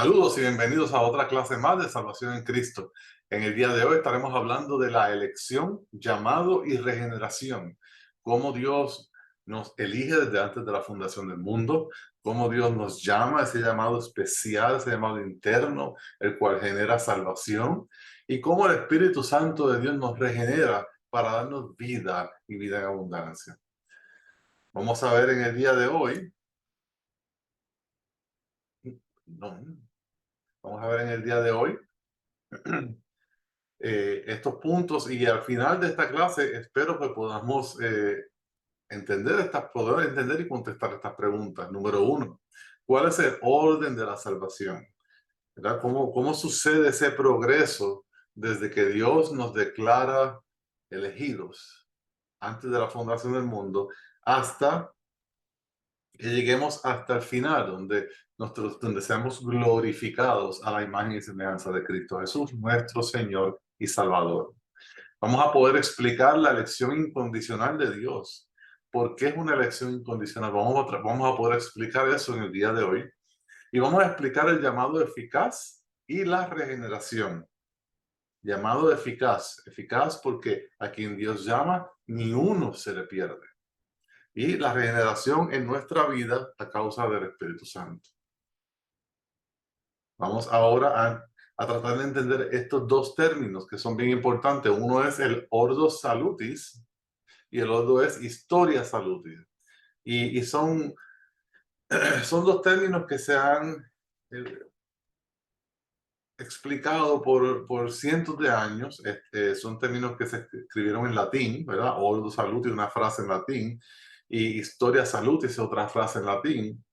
Saludos y bienvenidos a otra clase más de Salvación en Cristo. En el día de hoy estaremos hablando de la elección, llamado y regeneración. Cómo Dios nos elige desde antes de la fundación del mundo, cómo Dios nos llama, ese llamado especial, ese llamado interno, el cual genera salvación, y cómo el Espíritu Santo de Dios nos regenera para darnos vida y vida en abundancia. Vamos a ver en el día de hoy. No, vamos a ver en el día de hoy estos puntos, y al final de esta clase espero que podamos poder entender y contestar estas preguntas. Número uno, ¿cuál es el orden de la salvación? ¿Verdad? ¿Cómo sucede ese progreso desde que Dios nos declara elegidos antes de la fundación del mundo hasta que lleguemos hasta el final, donde seamos glorificados a la imagen y semejanza de Cristo Jesús, nuestro Señor y Salvador? Vamos a poder explicar la elección incondicional de Dios. ¿Por qué es una elección incondicional? Vamos a poder explicar eso en el día de hoy. Y vamos a explicar el llamado eficaz y la regeneración. Llamado eficaz. Eficaz porque a quien Dios llama, ni uno se le pierde. Y la regeneración en nuestra vida a causa del Espíritu Santo. Vamos ahora a tratar de entender estos dos términos que son bien importantes. Uno es el ordo salutis y el otro es historia salutis. Y son, son dos términos que se han explicado por cientos de años. Son términos que se escribieron en latín, ¿verdad? Ordo salutis, una frase en latín, y historia salutis, otra frase en latín,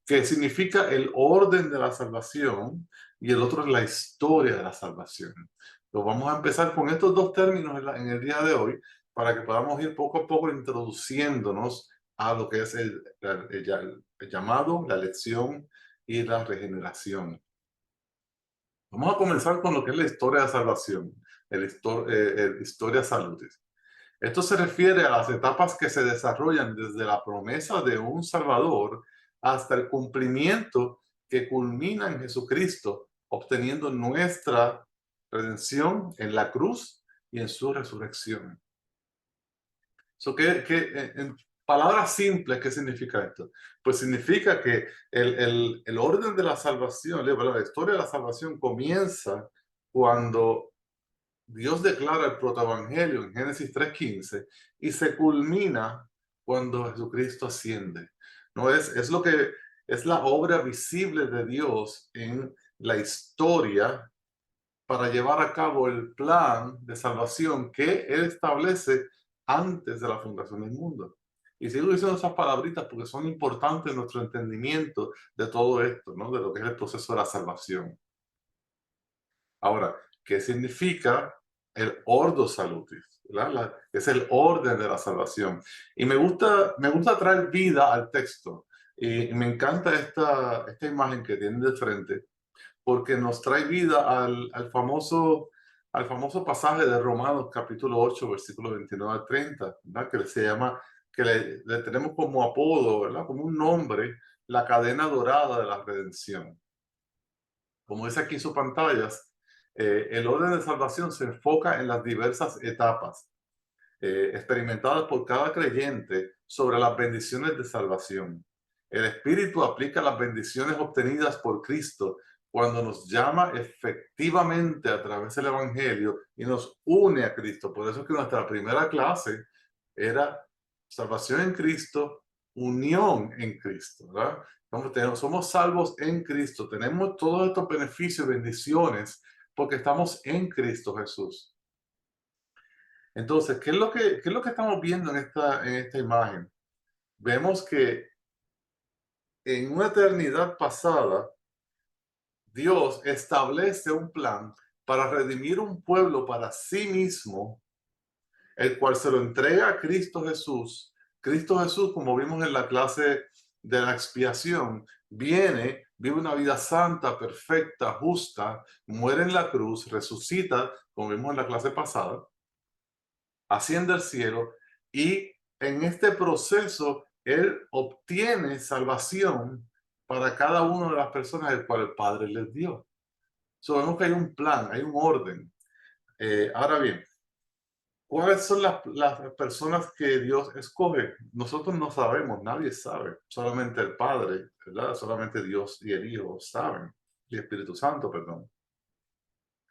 que significa el orden de la salvación, y el otro es la historia de la salvación. Entonces vamos a empezar con estos dos términos en el día de hoy, para que podamos ir poco a poco introduciéndonos a lo que es el llamado, la elección y la regeneración. Vamos a comenzar con lo que es la historia de salvación, el historia salutis. Esto se refiere a las etapas que se desarrollan desde la promesa de un Salvador hasta el cumplimiento que culmina en Jesucristo, obteniendo nuestra redención en la cruz y en su resurrección. En palabras simples, ¿qué significa esto? Pues significa que el orden de la salvación, la historia de la salvación comienza cuando Dios declara el protoevangelio en Génesis 3:15 y se culmina cuando Jesucristo asciende. No es lo que es la obra visible de Dios en la historia para llevar a cabo el plan de salvación que Él establece antes de la fundación del mundo. Y sigo diciendo esas palabritas porque son importantes en nuestro entendimiento de todo esto, ¿no? De lo que es el proceso de la salvación. Ahora, ¿qué significa el ordo salutis? Es el orden de la salvación. Y me gusta traer vida al texto. Y me encanta esta imagen que tienen de frente, porque nos trae vida al famoso pasaje de Romanos capítulo 8, versículos 29 al 30, ¿verdad? Que se llama, que le tenemos como apodo, ¿verdad? Como un nombre, la cadena dorada de la redención. Como dice aquí en sus pantallas, el orden de salvación se enfoca en las diversas etapas experimentadas por cada creyente sobre las bendiciones de salvación. El Espíritu aplica las bendiciones obtenidas por Cristo cuando nos llama efectivamente a través del Evangelio y nos une a Cristo. Por eso es que nuestra primera clase era salvación en Cristo, unión en Cristo, ¿verdad? Somos salvos en Cristo, tenemos todos estos beneficios y bendiciones porque estamos en Cristo Jesús. Entonces, qué es lo que estamos viendo en esta imagen? Vemos que en una eternidad pasada, Dios establece un plan para redimir un pueblo para sí mismo, el cual se lo entrega a Cristo Jesús. Cristo Jesús, como vimos en la clase de la expiación, viene, vive una vida santa, perfecta, justa, muere en la cruz, resucita, como vimos en la clase pasada, asciende al cielo, y en este proceso Él obtiene salvación para cada una de las personas el cual el Padre les dio. Vemos que hay un plan, hay un orden. Ahora bien, ¿cuáles son las personas que Dios escoge? Nosotros no sabemos, nadie sabe, solamente el Padre, ¿verdad? Solamente Dios y el Hijo saben, y el Espíritu Santo, perdón.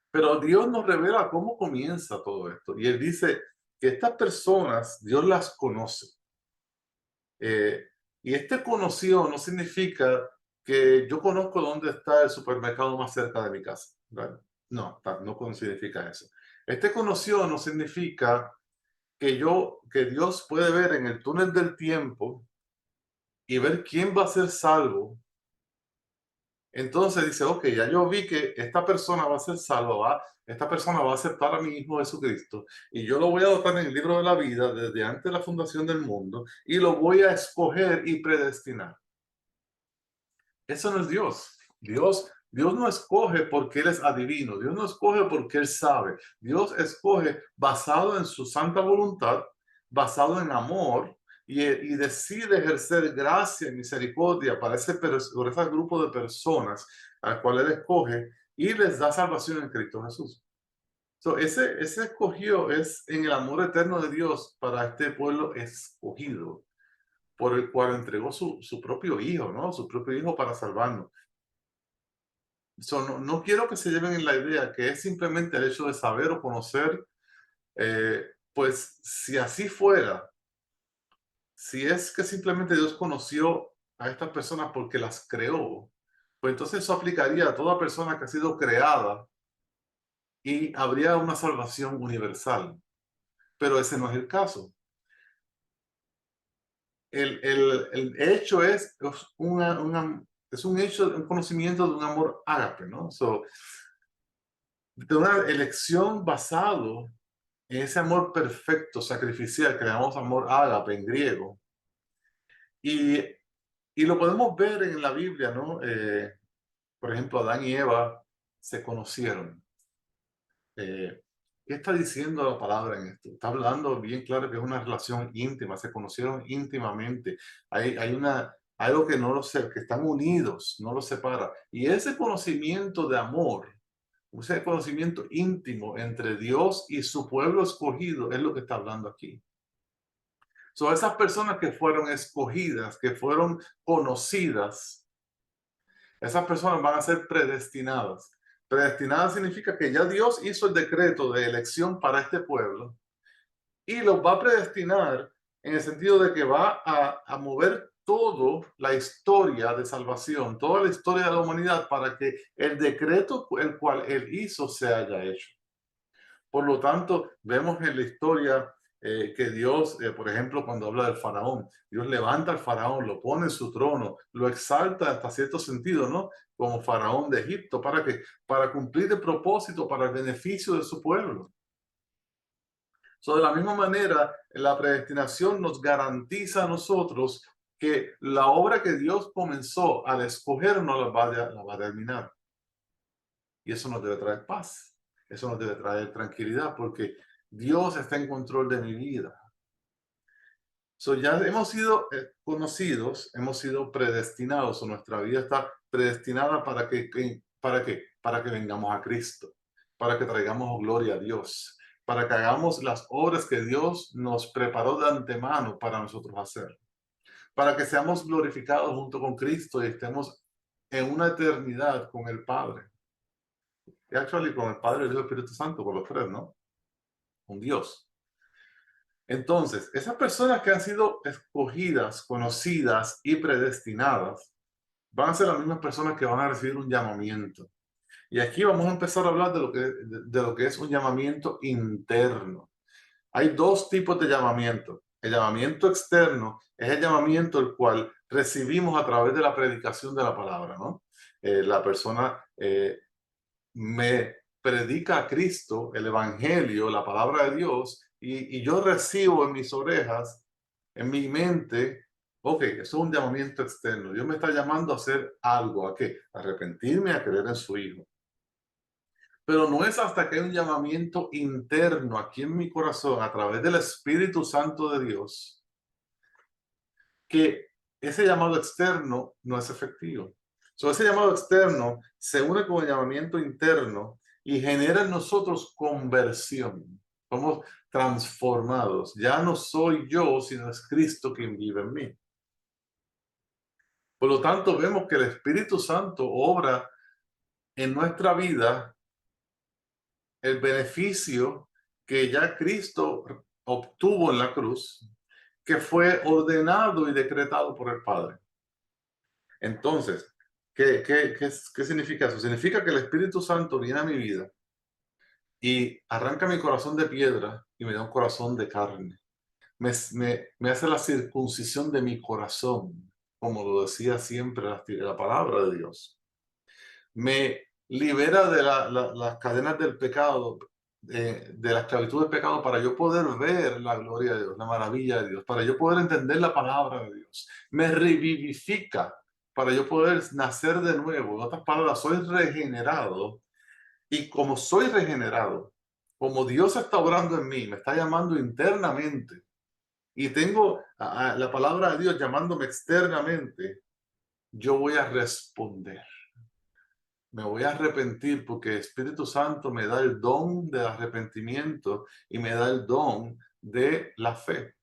Pero Dios nos revela cómo comienza todo esto. Y Él dice que estas personas, Dios las conoce. Y este conocido no significa que yo conozco dónde está el supermercado más cerca de mi casa, ¿verdad? No, no significa eso. Este conocido no significa que Dios puede ver en el túnel del tiempo y ver quién va a ser salvo. Entonces dice, ok, ya yo vi que esta persona va a ser salva, esta persona va a aceptar a mi Hijo Jesucristo y yo lo voy a anotar en el libro de la vida desde antes de la fundación del mundo y lo voy a escoger y predestinar. Eso no es Dios. Dios no escoge porque Él es adivino. Dios no escoge porque Él sabe. Dios escoge basado en su santa voluntad, basado en amor, y decide ejercer gracia y misericordia para ese grupo de personas al cual Él escoge y les da salvación en Cristo Jesús. Ese escogido es en el amor eterno de Dios para este pueblo escogido, por el cual entregó su propio Hijo, ¿no? Su propio Hijo para salvarnos. No quiero que se lleven en la idea que es simplemente el hecho de saber o conocer, pues si así fuera, si es que simplemente Dios conoció a estas personas porque las creó, pues entonces eso aplicaría a toda persona que ha sido creada y habría una salvación universal. Pero ese no es el caso. El hecho es un hecho, un conocimiento de un amor ágape, ¿no? De una elección basado en ese amor perfecto, sacrificial, que llamamos amor ágape en griego. Y lo podemos ver en la Biblia, ¿no? Por ejemplo, Adán y Eva se conocieron. ¿Qué está diciendo la palabra en esto? Está hablando bien claro que es una relación íntima, se conocieron íntimamente. Hay algo que no lo sé, que están unidos, no los separa. Y ese conocimiento de amor, ese conocimiento íntimo entre Dios y su pueblo escogido es lo que está hablando aquí. Son esas personas que fueron escogidas, que fueron conocidas, esas personas van a ser predestinadas. Predestinadas significa que ya Dios hizo el decreto de elección para este pueblo y los va a predestinar en el sentido de que va a mover toda la historia de salvación, toda la historia de la humanidad para que el decreto el cual Él hizo se haya hecho. Por lo tanto, vemos en la historia que Dios, por ejemplo, cuando habla del faraón, Dios levanta al faraón, lo pone en su trono, lo exalta hasta cierto sentido, ¿no? Como faraón de Egipto, ¿para qué? Para cumplir el propósito, para el beneficio de su pueblo. De la misma manera, la predestinación nos garantiza a nosotros que la obra que Dios comenzó al escogernos la va a terminar. Y eso nos debe traer paz. Eso nos debe traer tranquilidad porque Dios está en control de mi vida. Ya hemos sido conocidos, hemos sido predestinados, o nuestra vida está predestinada para que vengamos a Cristo, para que traigamos gloria a Dios, para que hagamos las obras que Dios nos preparó de antemano para nosotros hacer, para que seamos glorificados junto con Cristo y estemos en una eternidad con el Padre. Y actually con el Padre, el Hijo y el Espíritu Santo, con los tres, ¿no? Con Dios. Entonces, esas personas que han sido escogidas, conocidas y predestinadas, van a ser las mismas personas que van a recibir un llamamiento. Y aquí vamos a empezar a hablar de lo que es un llamamiento interno. Hay dos tipos de llamamiento. El llamamiento externo es el llamamiento el cual recibimos a través de la predicación de la palabra, ¿no? La persona me predica a Cristo, el Evangelio, la palabra de Dios, y yo recibo en mis orejas, en mi mente, ok, eso es un llamamiento externo. Dios me está llamando a hacer algo, ¿a qué? A arrepentirme, a creer en su Hijo. Pero no es hasta que hay un llamamiento interno aquí en mi corazón, a través del Espíritu Santo de Dios, que ese llamado externo no es efectivo. Ese llamado externo se une con el llamamiento interno y genera en nosotros conversión. Somos transformados. Ya no soy yo, sino es Cristo quien vive en mí. Por lo tanto, vemos que el Espíritu Santo obra en nuestra vida el beneficio que ya Cristo obtuvo en la cruz, que fue ordenado y decretado por el Padre. Entonces, ¿qué significa eso? Significa que el Espíritu Santo viene a mi vida y arranca mi corazón de piedra y me da un corazón de carne. Me hace la circuncisión de mi corazón, como lo decía siempre la palabra de Dios. Me libera de las cadenas del pecado, de la esclavitud del pecado, para yo poder ver la gloria de Dios, la maravilla de Dios, para yo poder entender la palabra de Dios. Me revivifica para yo poder nacer de nuevo. En otras palabras, soy regenerado. Y como soy regenerado, como Dios está obrando en mí, me está llamando internamente, y tengo a la palabra de Dios llamándome externamente, yo voy a responder. Me voy a arrepentir porque el Espíritu Santo me da el don del arrepentimiento y me da el don de la fe.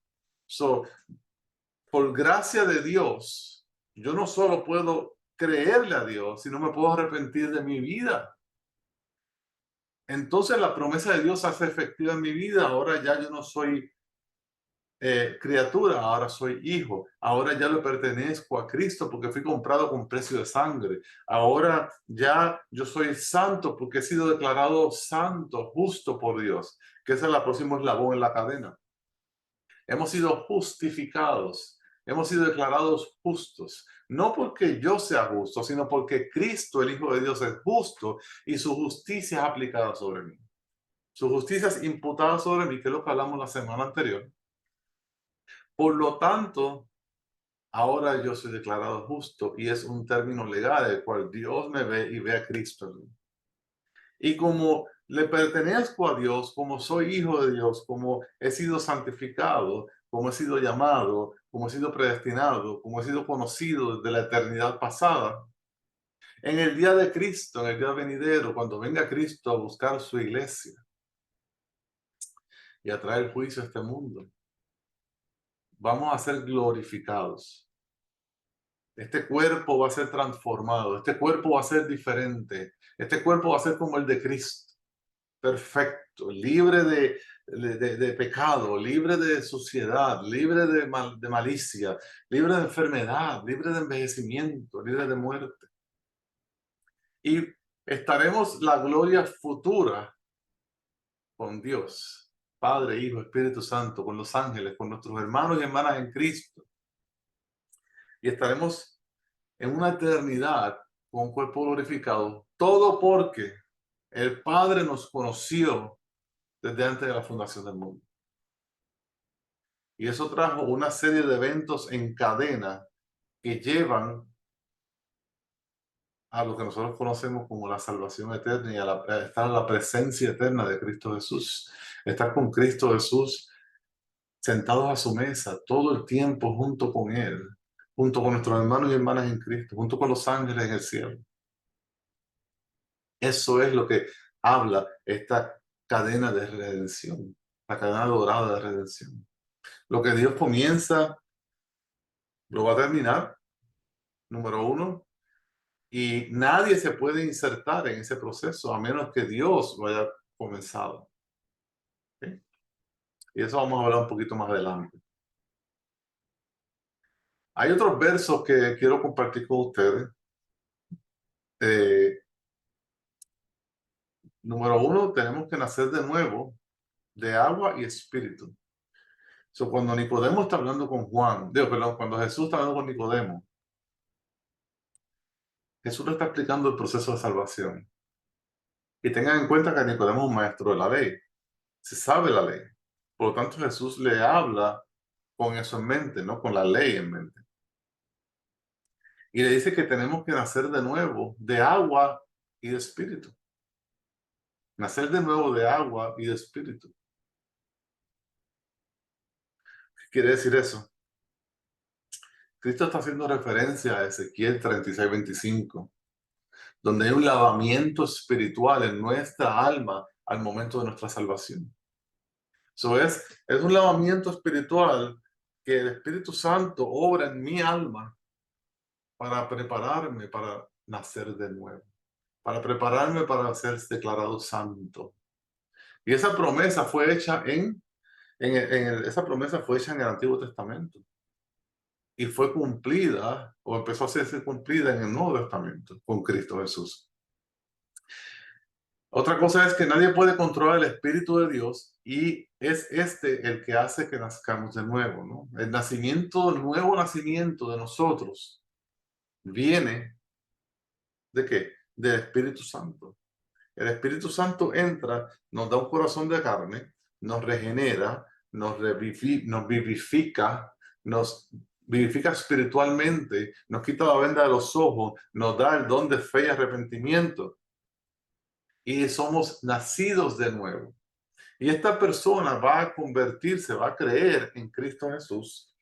Por gracia de Dios, yo no solo puedo creerle a Dios, sino me puedo arrepentir de mi vida. Entonces la promesa de Dios hace efectiva en mi vida. Ahora ya yo no soy criatura, ahora soy hijo. Ahora ya le pertenezco a Cristo porque fui comprado con precio de sangre. Ahora ya yo soy santo porque he sido declarado santo, justo por Dios, que ese es el próximo eslabón en la cadena. Hemos sido justificados, hemos sido declarados justos, no porque yo sea justo, sino porque Cristo, el Hijo de Dios, es justo y su justicia es aplicada sobre mí. Su justicia es imputada sobre mí, que es lo que hablamos la semana anterior. Por lo tanto, ahora yo soy declarado justo y es un término legal el cual Dios me ve y ve a Cristo en mí. Y como le pertenezco a Dios, como soy hijo de Dios, como he sido santificado, como he sido llamado, como he sido predestinado, como he sido conocido desde la eternidad pasada, en el día de Cristo, en el día venidero, cuando venga Cristo a buscar su iglesia y a traer juicio a este mundo, vamos a ser glorificados. Este cuerpo va a ser transformado, este cuerpo va a ser diferente, este cuerpo va a ser como el de Cristo, perfecto, libre de pecado, libre de suciedad, libre de malicia, libre de enfermedad, libre de envejecimiento, libre de muerte. Y estaremos la gloria futura con Dios, Padre, Hijo, Espíritu Santo, con los ángeles, con nuestros hermanos y hermanas en Cristo. Y estaremos en una eternidad con un cuerpo glorificado, todo porque el Padre nos conoció desde antes de la fundación del mundo. Y eso trajo una serie de eventos en cadena que llevan a lo que nosotros conocemos como la salvación eterna y a estar en la presencia eterna de Cristo Jesús. Estar con Cristo Jesús sentados a su mesa todo el tiempo junto con Él, junto con nuestros hermanos y hermanas en Cristo, junto con los ángeles en el cielo. Eso es lo que habla esta cadena de redención, la cadena dorada de redención. Lo que Dios comienza, lo va a terminar, número uno, y nadie se puede insertar en ese proceso a menos que Dios lo haya comenzado. ¿Okay? Y eso vamos a hablar un poquito más adelante. Hay otros versos que quiero compartir con ustedes. Número uno, tenemos que nacer de nuevo de agua y espíritu. Cuando Nicodemo está hablando con Juan, perdón, cuando Jesús está hablando con Nicodemo, Jesús le está explicando el proceso de salvación. Y tengan en cuenta que Nicodemo es un maestro de la ley, se sabe la ley. Por lo tanto, Jesús le habla con eso en mente, ¿no? Con la ley en mente. Y le dice que tenemos que nacer de nuevo de agua y de espíritu. Nacer de nuevo de agua y de espíritu. ¿Qué quiere decir eso? Cristo está haciendo referencia a Ezequiel 36:25, donde hay un lavamiento espiritual en nuestra alma al momento de nuestra salvación. Eso es un lavamiento espiritual que el Espíritu Santo obra en mi alma para prepararme para nacer de nuevo, para prepararme para ser declarado santo. Y esa promesa fue hecha esa promesa fue hecha en el Antiguo Testamento y fue cumplida o empezó a ser cumplida en el Nuevo Testamento con Cristo Jesús. Otra cosa es que nadie puede controlar el Espíritu de Dios y es este el que hace que nazcamos de nuevo, ¿no? El nuevo nacimiento de nosotros viene ¿de qué? Del Espíritu Santo. El Espíritu Santo entra, nos da un corazón de carne, nos regenera, nos vivifica, nos vivifica espiritualmente, nos quita la venda de los ojos, nos da el don de fe y arrepentimiento. Y somos nacidos de nuevo. Y esta persona va a convertirse, va a creer en Cristo Jesús.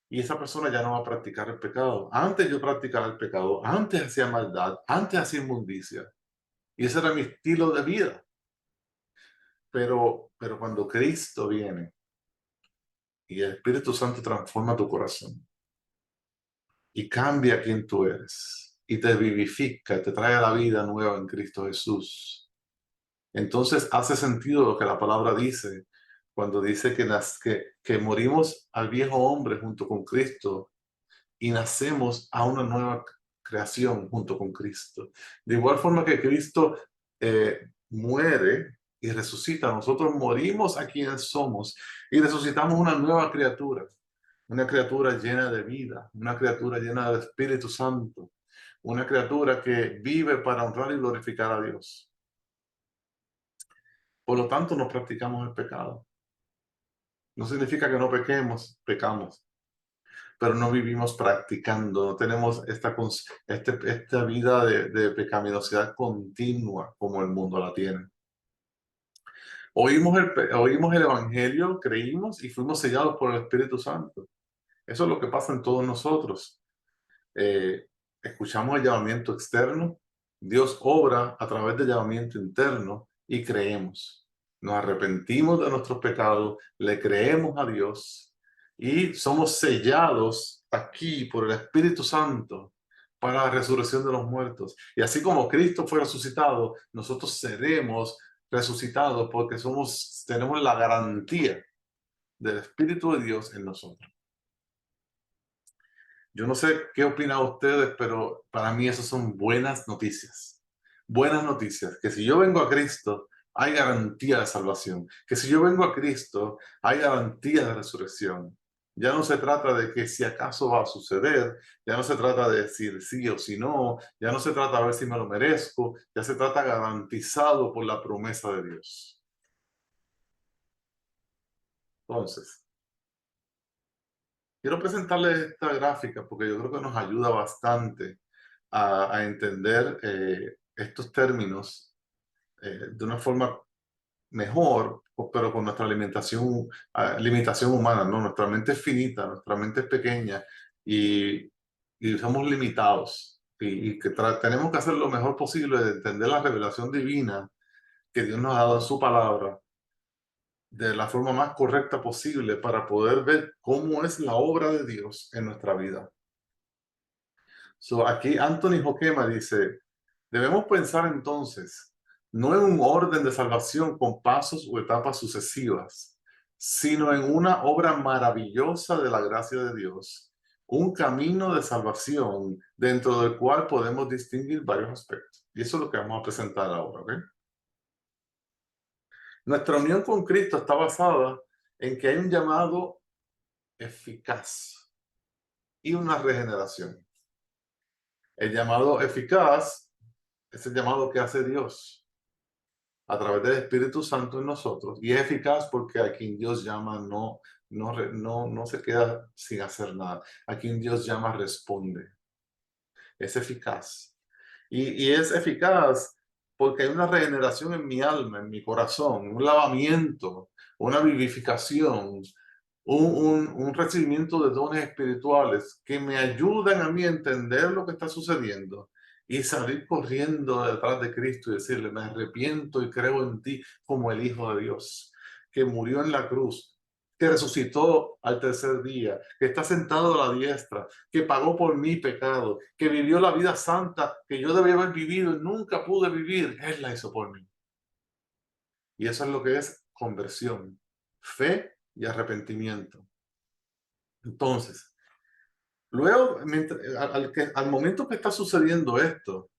Y esa persona ya no va a practicar el pecado. Antes yo practicaba el pecado, antes hacía maldad, antes hacía inmundicia. Y ese era mi estilo de vida. Pero cuando Cristo viene y el Espíritu Santo transforma tu corazón y cambia quién tú eres y te vivifica, te trae la vida nueva en Cristo Jesús, entonces hace sentido lo que la palabra dice cuando dice que morimos al viejo hombre junto con Cristo y nacemos a una nueva creación junto con Cristo. De igual forma que Cristo muere y resucita, nosotros morimos a quienes somos y resucitamos una criatura llena de vida, una criatura llena del Espíritu Santo, una criatura que vive para honrar y glorificar a Dios. Por lo tanto, no practicamos el pecado. No significa que no pequemos, pecamos, pero no vivimos practicando, no tenemos esta vida de pecaminosidad continua como el mundo la tiene. Oímos el Evangelio, creímos y fuimos sellados por el Espíritu Santo. Eso es lo que pasa en todos nosotros. Escuchamos el llamamiento externo, Dios obra a través del llamamiento interno y creemos. Nos arrepentimos de nuestros pecados, le creemos a Dios y somos sellados aquí por el Espíritu Santo para la resurrección de los muertos. Y así como Cristo fue resucitado, nosotros seremos resucitados porque tenemos la garantía del Espíritu de Dios en nosotros. Yo no sé qué opinan ustedes, pero para mí esas son buenas noticias. Buenas noticias, que si yo vengo a Cristo, hay garantía de salvación. Que si yo vengo a Cristo, hay garantía de resurrección. Ya no se trata de que si acaso va a suceder, ya no se trata de decir sí o si no, ya no se trata de ver si me lo merezco, ya se trata garantizado por la promesa de Dios. Entonces, quiero presentarles esta gráfica porque yo creo que nos ayuda bastante a entender estos términos de una forma mejor, pero con nuestra limitación humana, ¿no? Nuestra mente es finita, nuestra mente es pequeña y somos limitados. Y que tenemos que hacer lo mejor posible de entender la revelación divina que Dios nos ha dado en su palabra de la forma más correcta posible para poder ver cómo es la obra de Dios en nuestra vida. Aquí Anthony Hoekema dice, debemos pensar entonces, no en un orden de salvación con pasos o etapas sucesivas, sino en una obra maravillosa de la gracia de Dios, un camino de salvación dentro del cual podemos distinguir varios aspectos. Y eso es lo que vamos a presentar ahora, ¿ok? Nuestra unión con Cristo está basada en que hay un llamado eficaz y una regeneración. El llamado eficaz es el llamado que hace Dios a través del Espíritu Santo en nosotros y es eficaz porque a quien Dios llama no se queda sin hacer nada. A quien Dios llama responde. Es eficaz. Y es eficaz porque hay una regeneración en mi alma, en mi corazón, un lavamiento, una vivificación, un recibimiento de dones espirituales que me ayudan a mí a entender lo que está sucediendo y salir corriendo detrás de Cristo y decirle, me arrepiento y creo en ti como el Hijo de Dios, que murió en la cruz, que resucitó al tercer día, que está sentado a la diestra, que pagó por mi pecado, que vivió la vida santa que yo debía haber vivido y nunca pude vivir. Él la hizo por mí. Y eso es lo que es conversión, fe y arrepentimiento. Entonces, luego, al momento que está sucediendo esto,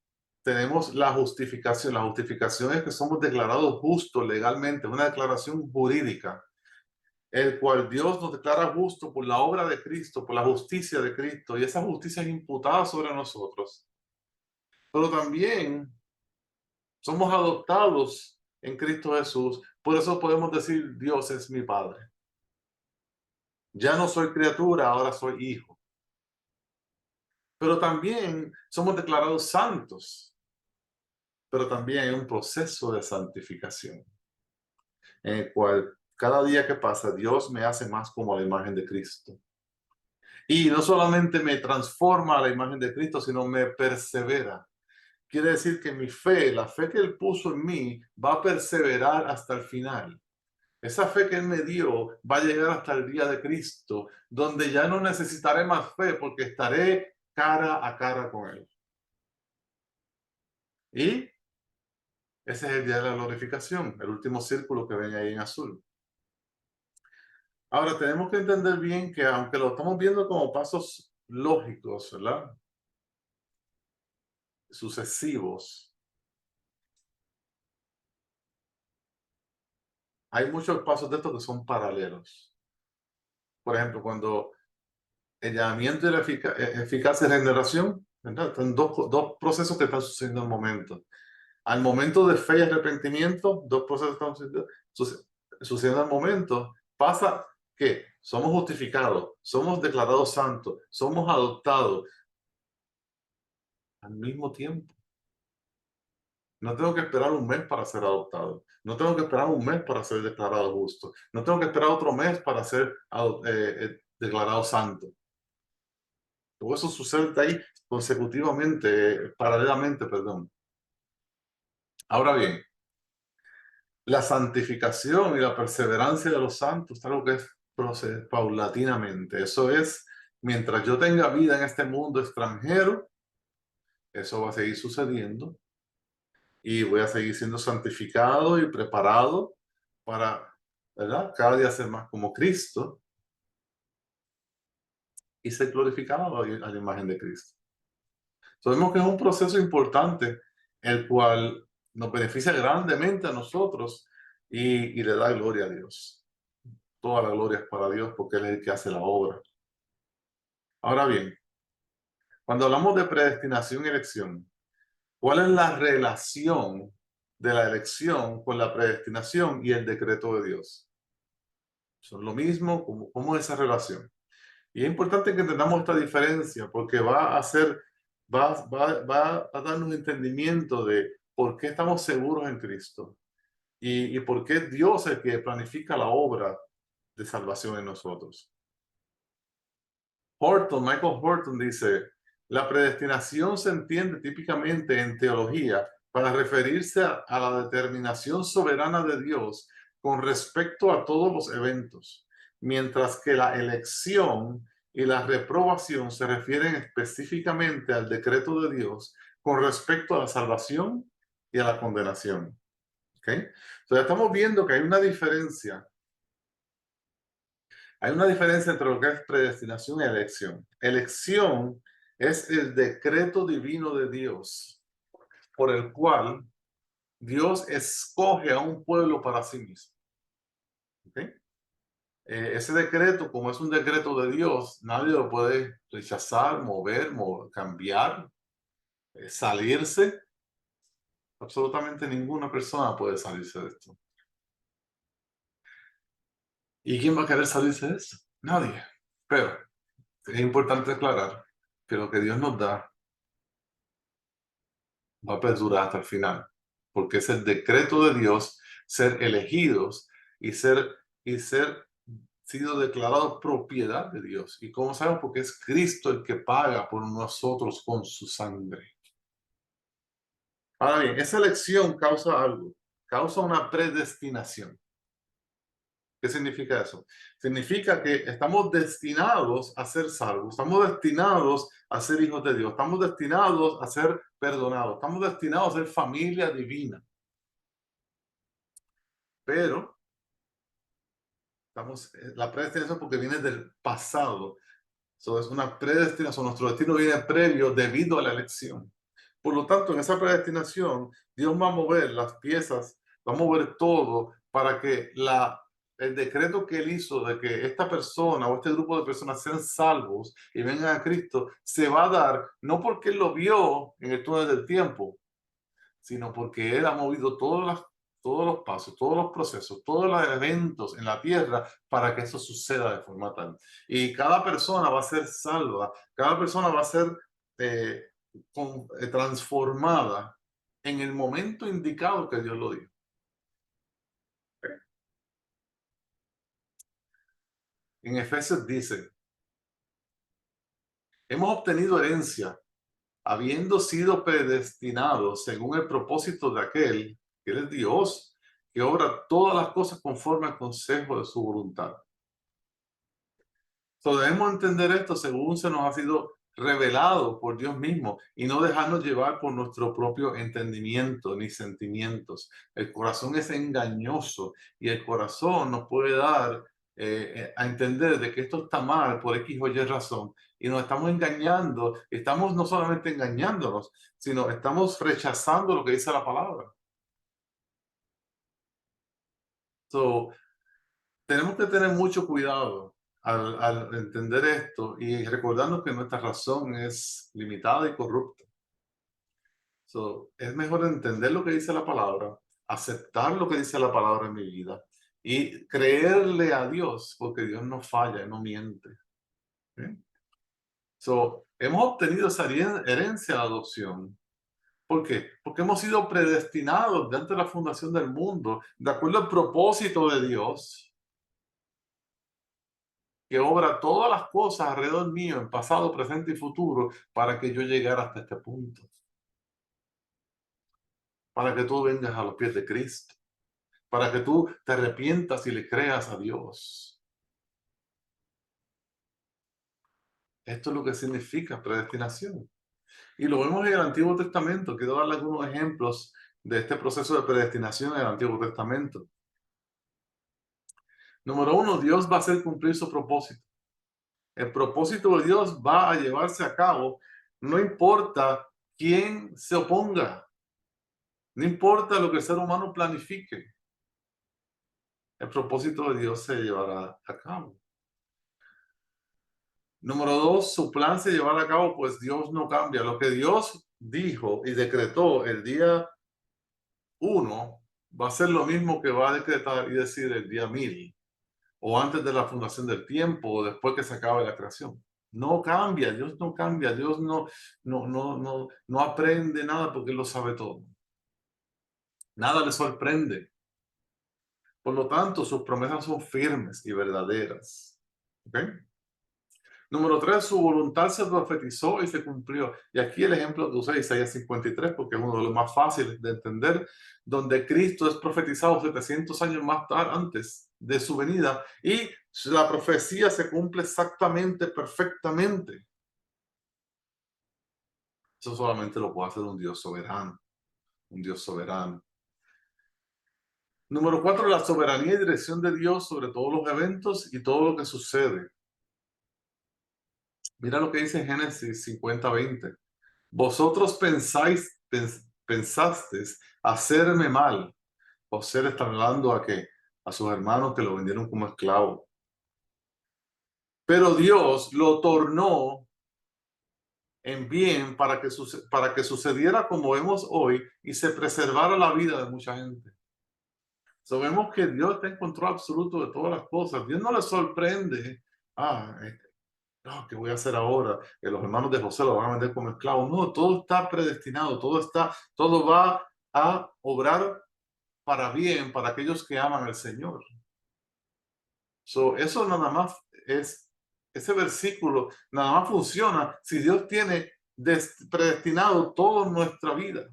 tenemos la justificación. La justificación es que somos declarados justos legalmente, una declaración jurídica, el cual Dios nos declara justo por la obra de Cristo, por la justicia de Cristo, y esa justicia es imputada sobre nosotros. Pero también somos adoptados en Cristo Jesús, por eso podemos decir, Dios es mi Padre. Ya no soy criatura, ahora soy hijo. Pero también somos declarados santos, pero también hay un proceso de santificación, en el cual cada día que pasa Dios me hace más como la imagen de Cristo. Y no solamente me transforma a la imagen de Cristo, sino me persevera. Quiere decir que mi fe, la fe que Él puso en mí, va a perseverar hasta el final. Esa fe que Él me dio va a llegar hasta el día de Cristo, donde ya no necesitaré más fe porque estaré cara a cara con Él. Y ese es el día de la glorificación, el último círculo que ven ahí en azul. Ahora, tenemos que entender bien que aunque lo estamos viendo como pasos lógicos, ¿verdad? Sucesivos, hay muchos pasos de estos que son paralelos. Por ejemplo, cuando el llamamiento y la eficacia de regeneración, ¿verdad? Son dos procesos que están sucediendo al momento. Al momento de fe y arrepentimiento, dos procesos están sucediendo al momento. Pasa que somos justificados, somos declarados santos, somos adoptados al mismo tiempo. No tengo que esperar un mes para ser adoptado. No tengo que esperar un mes para ser declarado justo. No tengo que esperar otro mes para ser declarado santo. Todo eso sucede ahí consecutivamente, paralelamente, perdón. Ahora bien, la santificación y la perseverancia de los santos es algo que procede paulatinamente. Eso es, mientras yo tenga vida en este mundo extranjero, eso va a seguir sucediendo y voy a seguir siendo santificado y preparado para, ¿verdad? Cada día ser más como Cristo y ser glorificado a la imagen de Cristo. Sabemos que es un proceso importante, el cual nos beneficia grandemente a nosotros y le da gloria a Dios. Toda la gloria es para Dios porque Él es el que hace la obra. Ahora bien, cuando hablamos de predestinación y elección, ¿cuál es la relación de la elección con la predestinación y el decreto de Dios? ¿Son lo mismo? ¿Cómo es esa relación? Y es importante que entendamos esta diferencia porque va a darnos entendimiento de por qué estamos seguros en Cristo y por qué Dios es el que planifica la obra de salvación en nosotros. Michael Horton dice, la predestinación se entiende típicamente en teología para referirse a la determinación soberana de Dios con respecto a todos los eventos, mientras que la elección y la reprobación se refieren específicamente al decreto de Dios con respecto a la salvación y a la condenación. ¿Okay? Entonces estamos viendo que hay una diferencia. Hay una diferencia entre lo que es predestinación y elección. Elección es el decreto divino de Dios por el cual Dios escoge a un pueblo para sí mismo. ¿Okay? Ese decreto, como es un decreto de Dios, nadie lo puede rechazar, cambiar, salirse. Absolutamente ninguna persona puede salirse de esto. ¿Y quién va a querer salirse de esto? Nadie. Pero es importante aclarar que lo que Dios nos da va a perdurar hasta el final, porque es el decreto de Dios ser elegidos y ser sido declarado propiedad de Dios. ¿Y cómo sabemos? Porque es Cristo el que paga por nosotros con su sangre. Ahora bien, esa elección causa algo, causa una predestinación. ¿Qué significa eso? Significa que estamos destinados a ser salvos, estamos destinados a ser hijos de Dios, estamos destinados a ser perdonados, estamos destinados a ser familia divina. Pero la predestinación porque viene del pasado. Eso es una predestinación, nuestro destino viene previo debido a la elección. Por lo tanto, en esa predestinación, Dios va a mover las piezas, va a mover todo para que el decreto que Él hizo de que esta persona o este grupo de personas sean salvos y vengan a Cristo, se va a dar no porque Él lo vio en el túnel del tiempo, sino porque Él ha movido todos los pasos, todos los procesos, todos los eventos en la tierra para que eso suceda de forma tal. Y cada persona va a ser salva, cada persona va a ser eh, transformada en el momento indicado que Dios lo dio. En Efesios dice, hemos obtenido herencia, habiendo sido predestinados según el propósito de aquel, que es Dios, que obra todas las cosas conforme al consejo de su voluntad. Debemos entender esto según se nos ha sido revelado por Dios mismo y no dejarnos llevar por nuestro propio entendimiento ni sentimientos. El corazón es engañoso y el corazón nos puede dar a entender de que esto está mal por X o Y razón y nos estamos engañando. Estamos no solamente engañándonos, sino estamos rechazando lo que dice la palabra. Tenemos que tener mucho cuidado al entender esto y recordarnos que nuestra razón es limitada y corrupta. Es mejor entender lo que dice la palabra, aceptar lo que dice la palabra en mi vida y creerle a Dios, porque Dios no falla, no miente. ¿Sí? Hemos obtenido esa herencia de adopción. ¿Por qué? Porque hemos sido predestinados desde la fundación del mundo, de acuerdo al propósito de Dios, que obra todas las cosas alrededor mío, en pasado, presente y futuro, para que yo llegara hasta este punto. Para que tú vengas a los pies de Cristo. Para que tú te arrepientas y le creas a Dios. Esto es lo que significa predestinación. Y lo vemos en el Antiguo Testamento. Quiero darle algunos ejemplos de este proceso de predestinación en el Antiguo Testamento. Número uno, Dios va a hacer cumplir su propósito. El propósito de Dios va a llevarse a cabo, no importa quién se oponga. No importa lo que el ser humano planifique, el propósito de Dios se llevará a cabo. Número dos, su plan se llevará a cabo, pues Dios no cambia. Lo que Dios dijo y decretó el día 1 va a ser lo mismo que va a decretar y decir el día 1000, o antes de la fundación del tiempo, o después que se acabe la creación. No cambia, Dios no cambia, Dios no aprende nada porque Él lo sabe todo. Nada le sorprende. Por lo tanto, sus promesas son firmes y verdaderas. ¿Okay? Número 3, su voluntad se profetizó y se cumplió. Y aquí el ejemplo que usé, Isaías 53, porque es uno de los más fáciles de entender, donde Cristo es profetizado 700 años más tarde, antes de su venida, y la profecía se cumple exactamente, perfectamente. Eso solamente lo puede hacer un Dios soberano, un Dios soberano. Número 4, la soberanía y dirección de Dios sobre todos los eventos y todo lo que sucede. Mira lo que dice Génesis 50:20. Vosotros pensasteis hacerme mal. José le está hablando a sus hermanos que lo vendieron como esclavo. Pero Dios lo tornó en bien para que sucediera como vemos hoy y se preservara la vida de mucha gente. Vemos que Dios está en control absoluto de todas las cosas. Dios no le sorprende. ¿Qué voy a hacer ahora? Que los hermanos de José lo van a vender como esclavos. No, todo está predestinado, todo va a obrar para bien para aquellos que aman al Señor. Eso nada más ese versículo nada más funciona si Dios tiene predestinado toda nuestra vida.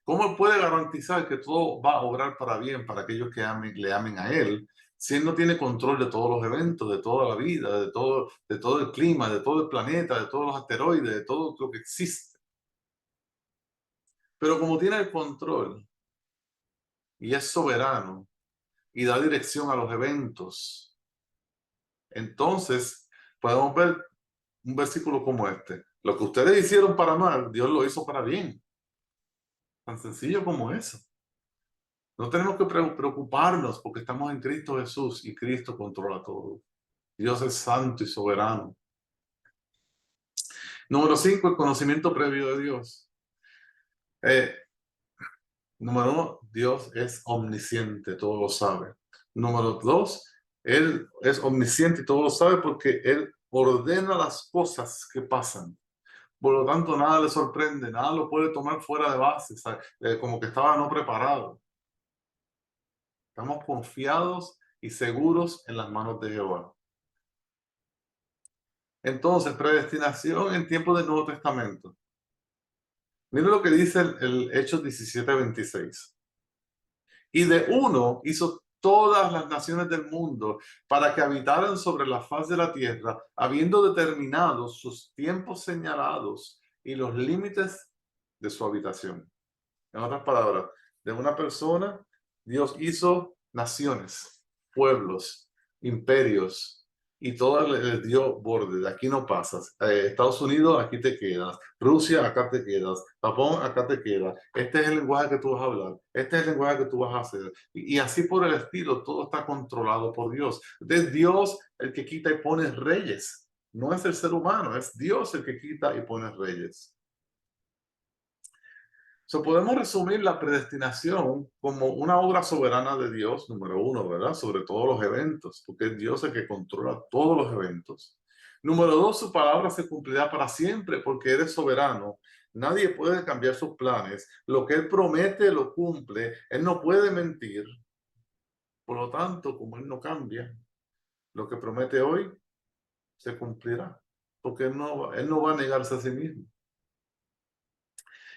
¿Cómo Él puede garantizar que todo va a obrar para bien para aquellos que le amen a Él, si Él no tiene control de todos los eventos, de toda la vida, de todo el clima, de todo el planeta, de todos los asteroides, de todo lo que existe? Pero como tiene el control y es soberano y da dirección a los eventos, entonces podemos ver un versículo como este. Lo que ustedes hicieron para mal, Dios lo hizo para bien. Tan sencillo como eso. No tenemos que preocuparnos porque estamos en Cristo Jesús y Cristo controla todo. Dios es santo y soberano. Número 5, el conocimiento previo de Dios. Número 1, Dios es omnisciente, todo lo sabe. Número 2, Él es omnisciente y todo lo sabe porque Él ordena las cosas que pasan. Por lo tanto, nada le sorprende, nada lo puede tomar fuera de base, como que estaba no preparado. Estamos confiados y seguros en las manos de Jehová. Entonces, predestinación en tiempos del Nuevo Testamento. Miren lo que dice el Hechos 17:26. Y de uno hizo todas las naciones del mundo para que habitaran sobre la faz de la tierra, habiendo determinado sus tiempos señalados y los límites de su habitación. En otras palabras, de una persona, Dios hizo naciones, pueblos, imperios, y todo les dio borde. De aquí no pasas. Estados Unidos, aquí te quedas. Rusia, acá te quedas. Japón, acá te quedas. Este es el lenguaje que tú vas a hablar. Este es el lenguaje que tú vas a hacer. Y así por el estilo, todo está controlado por Dios. Es Dios el que quita y pone reyes. No es el ser humano, es Dios el que quita y pone reyes. Podemos resumir la predestinación como una obra soberana de Dios, número 1, ¿verdad? Sobre todos los eventos, porque es Dios el que controla todos los eventos. Número 2, su palabra se cumplirá para siempre porque Él es soberano. Nadie puede cambiar sus planes. Lo que Él promete lo cumple. Él no puede mentir. Por lo tanto, como Él no cambia, lo que promete hoy se cumplirá, porque Él no va a negarse a sí mismo.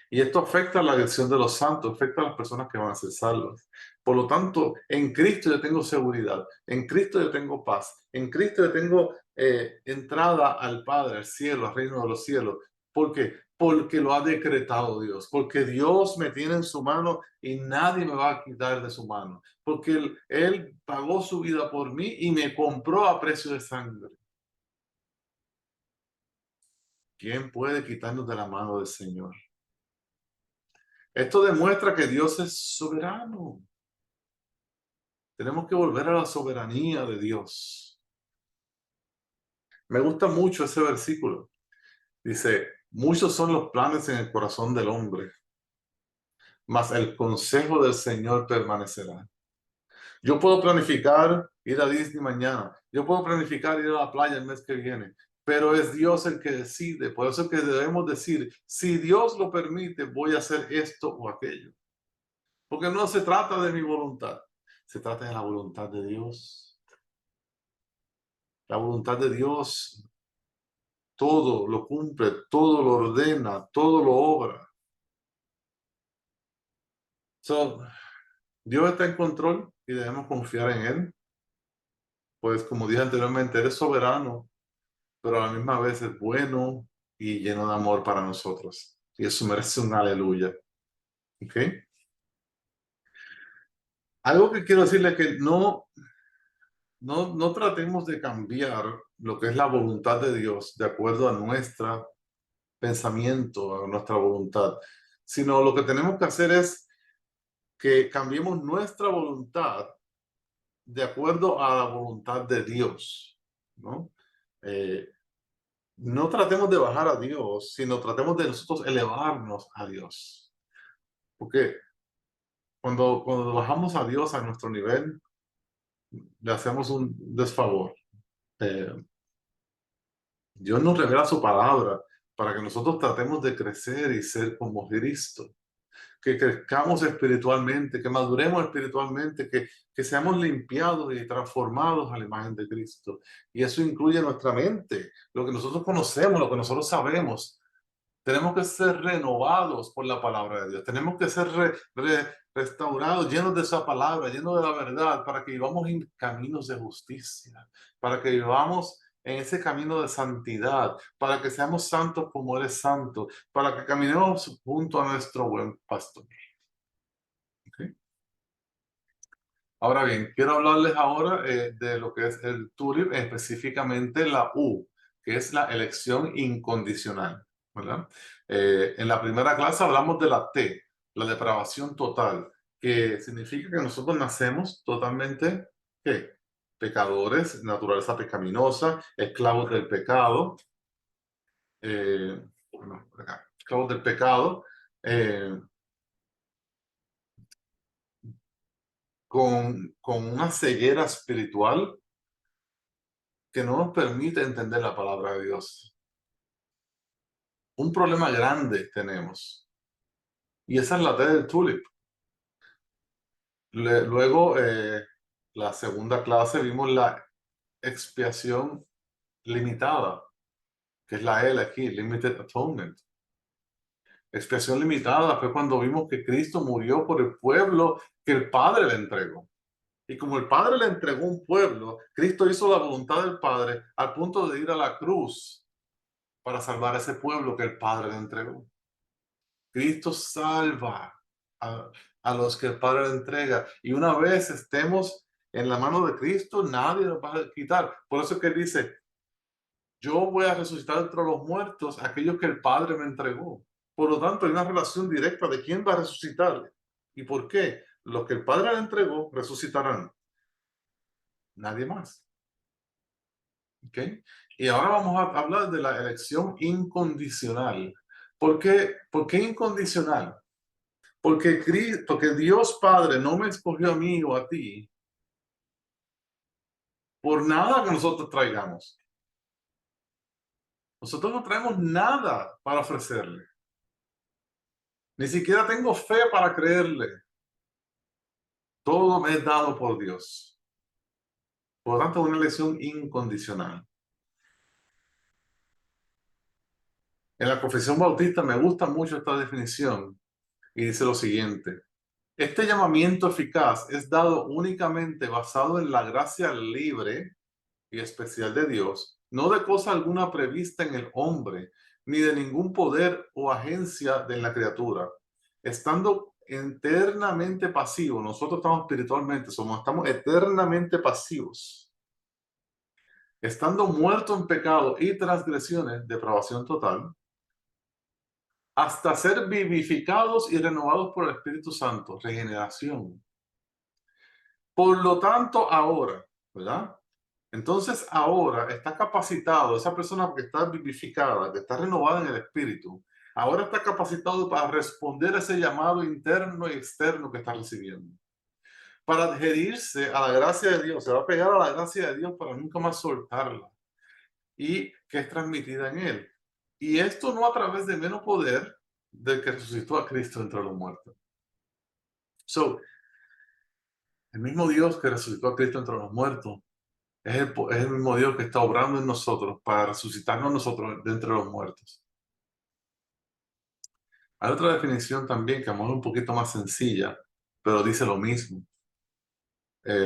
Y esto afecta a la elección de los santos, afecta a las personas que van a ser salvas. Por lo tanto, en Cristo yo tengo seguridad, en Cristo yo tengo paz, en Cristo yo tengo entrada al Padre, al cielo, al reino de los cielos. ¿Por qué? Porque lo ha decretado Dios, porque Dios me tiene en su mano y nadie me va a quitar de su mano, porque Él pagó su vida por mí y me compró a precio de sangre. ¿Quién puede quitarnos de la mano del Señor? Esto demuestra que Dios es soberano. Tenemos que volver a la soberanía de Dios. Me gusta mucho ese versículo. Dice, muchos son los planes en el corazón del hombre, mas el consejo del Señor permanecerá. Yo puedo planificar ir a Disney mañana. Yo puedo planificar ir a la playa el mes que viene. Pero es Dios el que decide. Por eso es que debemos decir, si Dios lo permite, voy a hacer esto o aquello. Porque no se trata de mi voluntad. Se trata de la voluntad de Dios. La voluntad de Dios todo lo cumple, todo lo ordena, todo lo obra. Dios está en control y debemos confiar en Él. Pues como dije anteriormente, Él es soberano, pero a la misma vez es bueno y lleno de amor para nosotros. Y eso merece un aleluya. ¿Ok? Algo que quiero decirle es que no tratemos de cambiar lo que es la voluntad de Dios de acuerdo a nuestro pensamiento, a nuestra voluntad, sino lo que tenemos que hacer es que cambiemos nuestra voluntad de acuerdo a la voluntad de Dios, ¿no? No tratemos de bajar a Dios, sino tratemos de nosotros elevarnos a Dios. Porque cuando bajamos a Dios a nuestro nivel, le hacemos un desfavor. Dios nos revela su palabra para que nosotros tratemos de crecer y ser como Cristo. que crezcamos espiritualmente, que maduremos espiritualmente, que seamos limpiados y transformados a la imagen de Cristo. Y eso incluye nuestra mente, lo que nosotros conocemos, lo que nosotros sabemos. Tenemos que ser renovados por la palabra de Dios. Tenemos que ser restaurados, llenos de esa palabra, llenos de la verdad, para que vivamos en caminos de justicia, para que vivamos en ese camino de santidad, para que seamos santos como Él es santo, para que caminemos junto a nuestro buen pastor. ¿Okay? Ahora bien, quiero hablarles ahora de lo que es el TULIP, específicamente la U, que es la elección incondicional, ¿verdad? En la primera clase hablamos de la T, la depravación total, que significa que nosotros nacemos totalmente, ¿qué? Pecadores, naturaleza pecaminosa, esclavos del pecado, bueno, acá, esclavos del pecado, eh, con una ceguera espiritual que no nos permite entender la palabra de Dios. Un problema grande tenemos. Y esa es la T del tulip. Luego, la segunda clase vimos la expiación limitada, que es la L aquí, Limited Atonement. Expiación limitada fue cuando vimos que Cristo murió por el pueblo que el Padre le entregó. Y como el Padre le entregó un pueblo, Cristo hizo la voluntad del Padre al punto de ir a la cruz para salvar a ese pueblo que el Padre le entregó. Cristo salva a los que el Padre le entrega. Y una vez estemos en la mano de Cristo, nadie nos va a quitar. Por eso es que él dice, yo voy a resucitar entre los muertos a aquellos que el Padre me entregó. Por lo tanto, hay una relación directa de quién va a resucitar. ¿Y por qué? Los que el Padre le entregó resucitarán. Nadie más. ¿Ok? Y ahora vamos a hablar de la elección incondicional. ¿Por qué incondicional? Porque Dios Padre no me escogió a mí o a ti por nada que nosotros traigamos. Nosotros no traemos nada para ofrecerle. Ni siquiera tengo fe para creerle. Todo me es dado por Dios. Por lo tanto, es una elección incondicional. En la Confesión Bautista me gusta mucho esta definición y dice lo siguiente. Este llamamiento eficaz es dado únicamente basado en la gracia libre y especial de Dios, no de cosa alguna prevista en el hombre, ni de ningún poder o agencia de la criatura. Estando eternamente pasivos, nosotros estamos espiritualmente, estamos eternamente pasivos. Estando muertos en pecado y transgresiones, depravación total, hasta ser vivificados y renovados por el Espíritu Santo, regeneración. Por lo tanto, ahora, ¿verdad? Entonces ahora está capacitado, esa persona que está vivificada, que está renovada en el Espíritu, ahora está capacitado para responder a ese llamado interno y externo que está recibiendo. Para adherirse a la gracia de Dios, se va a pegar a la gracia de Dios para nunca más soltarla. Y que es transmitida en él. Y esto no a través de menos poder del que resucitó a Cristo entre los muertos. El mismo Dios que resucitó a Cristo entre los muertos es el mismo Dios que está obrando en nosotros para resucitarnos a nosotros de entre los muertos. Hay otra definición también que a lo mejor es un poquito más sencilla, pero dice lo mismo.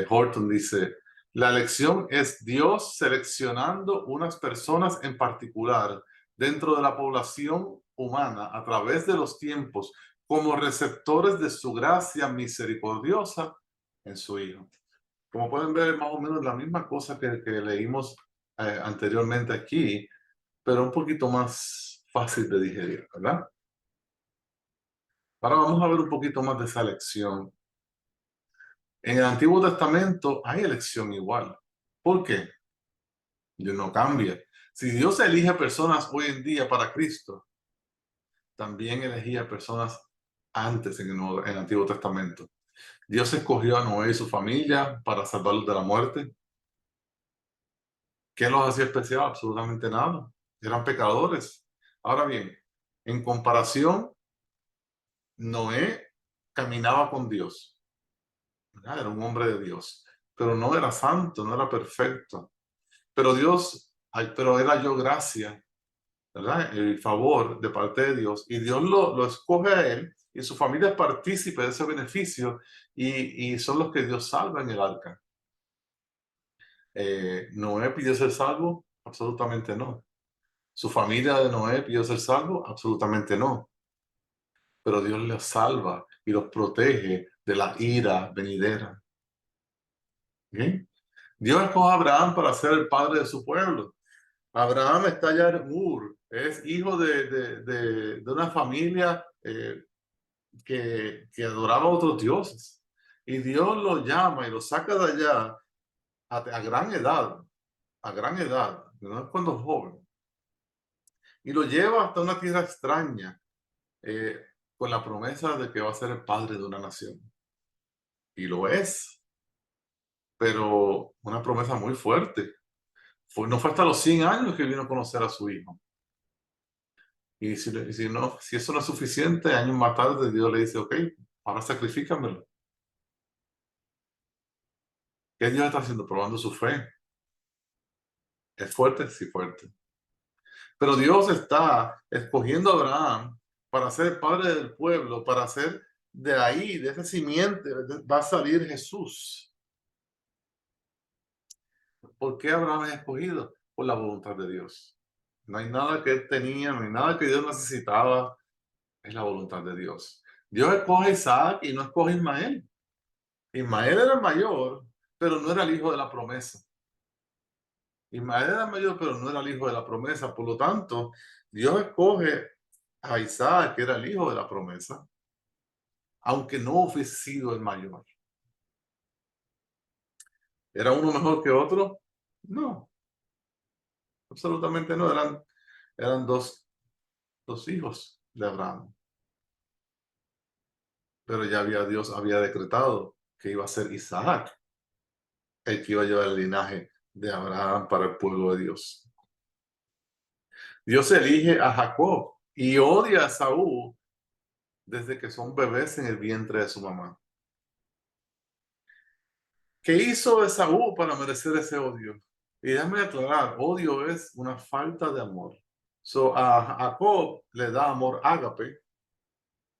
Horton dice, la elección es Dios seleccionando unas personas en particular dentro de la población humana a través de los tiempos como receptores de su gracia misericordiosa en su Hijo. Como pueden ver, más o menos la misma cosa que leímos anteriormente aquí, pero un poquito más fácil de digerir, ¿verdad? Ahora vamos a ver un poquito más de esa elección. En el Antiguo Testamento hay elección igual. ¿Por qué? Dios no cambia. Si Dios elige personas hoy en día para Cristo, también elegía personas antes en el Antiguo Testamento. Dios escogió a Noé y su familia para salvarlos de la muerte. ¿Qué los hacía especial? Absolutamente nada. Eran pecadores. Ahora bien, en comparación, Noé caminaba con Dios, ¿verdad? Era un hombre de Dios, pero no era santo, no era perfecto. Pero Dios, pero él halló gracia, ¿verdad? El favor de parte de Dios, y Dios lo escoge a él, y su familia es partícipe de ese beneficio, y son los que Dios salva en el arca. ¿Noé pidió ser salvo? Absolutamente no. ¿Su familia de Noé pidió ser salvo? Absolutamente no. Pero Dios los salva y los protege de la ira venidera. ¿Bien? Dios escoge a Abraham para ser el padre de su pueblo. Abraham está allá en Ur, es hijo de una familia que adoraba a otros dioses. Y Dios lo llama y lo saca de allá a gran edad, no es cuando es joven, y lo lleva hasta una tierra extraña, eh, con la promesa de que va a ser el padre de una nación. Y lo es, pero una promesa muy fuerte. No fue hasta los 100 años que vino a conocer a su hijo. Y si eso no es suficiente, años más tarde Dios le dice, ok, ahora sacrifícamelo. ¿Qué Dios está haciendo? Probando su fe. ¿Es fuerte? Sí, fuerte. Pero Dios está escogiendo a Abraham para ser padre del pueblo, para hacer de ahí, de ese simiente, va a salir Jesús. ¿Por qué Abraham es escogido? Por la voluntad de Dios. No hay nada que él tenía, no hay nada que Dios necesitaba, es la voluntad de Dios. Dios escoge a Isaac y no escoge a Ismael. Ismael era el mayor, pero no era el hijo de la promesa. Ismael era mayor, pero no era el hijo de la promesa. Por lo tanto, Dios escoge a Isaac, que era el hijo de la promesa, aunque no hubiese sido el mayor. ¿Era uno mejor que otro? No, absolutamente no. Eran dos hijos de Abraham. Pero ya Dios había decretado que iba a ser Isaac el que iba a llevar el linaje de Abraham para el pueblo de Dios. Dios elige a Jacob y odia a Saúl desde que son bebés en el vientre de su mamá. ¿Qué hizo Esaú para merecer ese odio? Y déjame aclarar, odio es una falta de amor. A Jacob le da amor ágape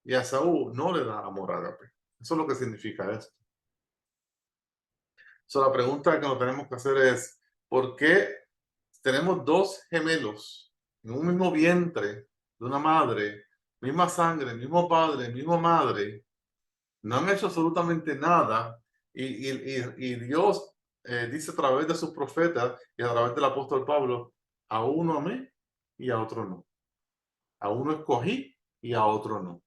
y a Esaú no le da amor ágape. Eso es lo que significa esto. La pregunta que nos tenemos que hacer es, ¿por qué tenemos dos gemelos en un mismo vientre de una madre, misma sangre, mismo padre, misma madre? No han hecho absolutamente nada, y Dios dice a través de sus profetas y a través del apóstol Pablo, a uno amé y a otro no. A uno escogí y a otro no.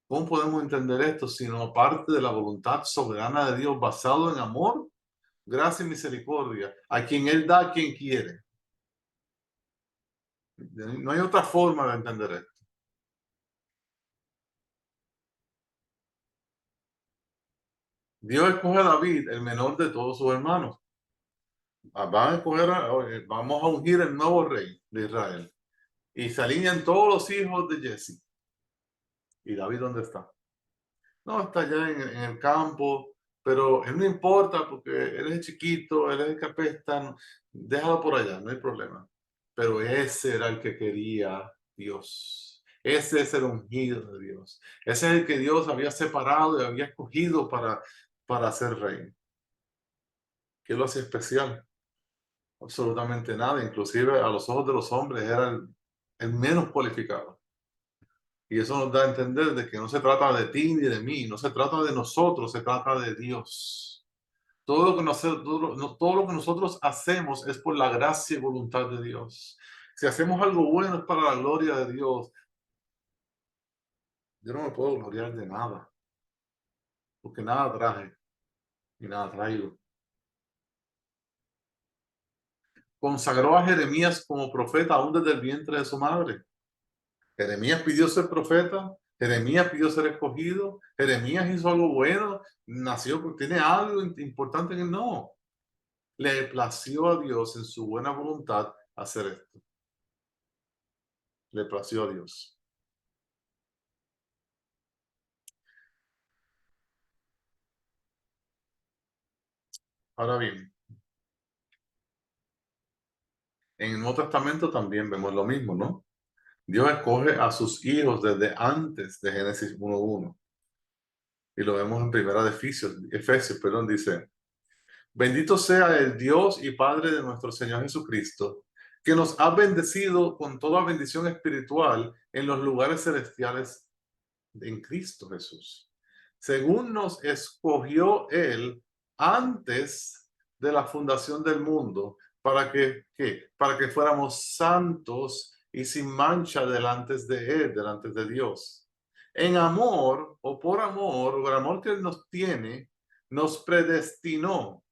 ¿Cómo podemos entender esto sino parte de la voluntad soberana de Dios basado en amor, gracia y misericordia, a quien Él da a quien quiere? No hay otra forma de entender esto. Dios escoge a David, el menor de todos sus hermanos. Vamos a ungir el nuevo rey de Israel. Y se alinean todos los hijos de Jesse. ¿Y David dónde está? No, está allá en el campo, pero él no importa porque él es chiquito, él es el capesta, déjalo por allá, no hay problema. Pero ese era el que quería Dios. Ese es el ungido de Dios. Ese es el que Dios había separado y había escogido para ser rey. ¿Qué lo hace especial? Absolutamente nada. Inclusive a los ojos de los hombres era el menos cualificado. Y eso nos da a entender de que no se trata de ti ni de mí, no se trata de nosotros, se trata de Dios. Todo lo que nosotros hacemos es por la gracia y voluntad de Dios. Si hacemos algo bueno es para la gloria de Dios. Yo no me puedo gloriar de nada, porque nada traje y nada traigo. Consagró a Jeremías como profeta aún desde el vientre de su madre. Jeremías pidió ser profeta, Jeremías pidió ser escogido, Jeremías hizo algo bueno, nació porque tiene algo importante que no. Le plació a Dios en su buena voluntad hacer esto. Le plació a Dios. Ahora bien, en el Nuevo Testamento también vemos lo mismo, ¿no? Dios escoge a sus hijos desde antes de Génesis 1:1. Y lo vemos en Primera de Efesios, perdón, dice: bendito sea el Dios y Padre de nuestro Señor Jesucristo, que nos ha bendecido con toda bendición espiritual en los lugares celestiales en Cristo Jesús, según nos escogió Él antes de la fundación del mundo, para para que fuéramos santos y sin mancha delante de Él, delante de Dios. En amor o por el amor que Él nos tiene, nos predestinó,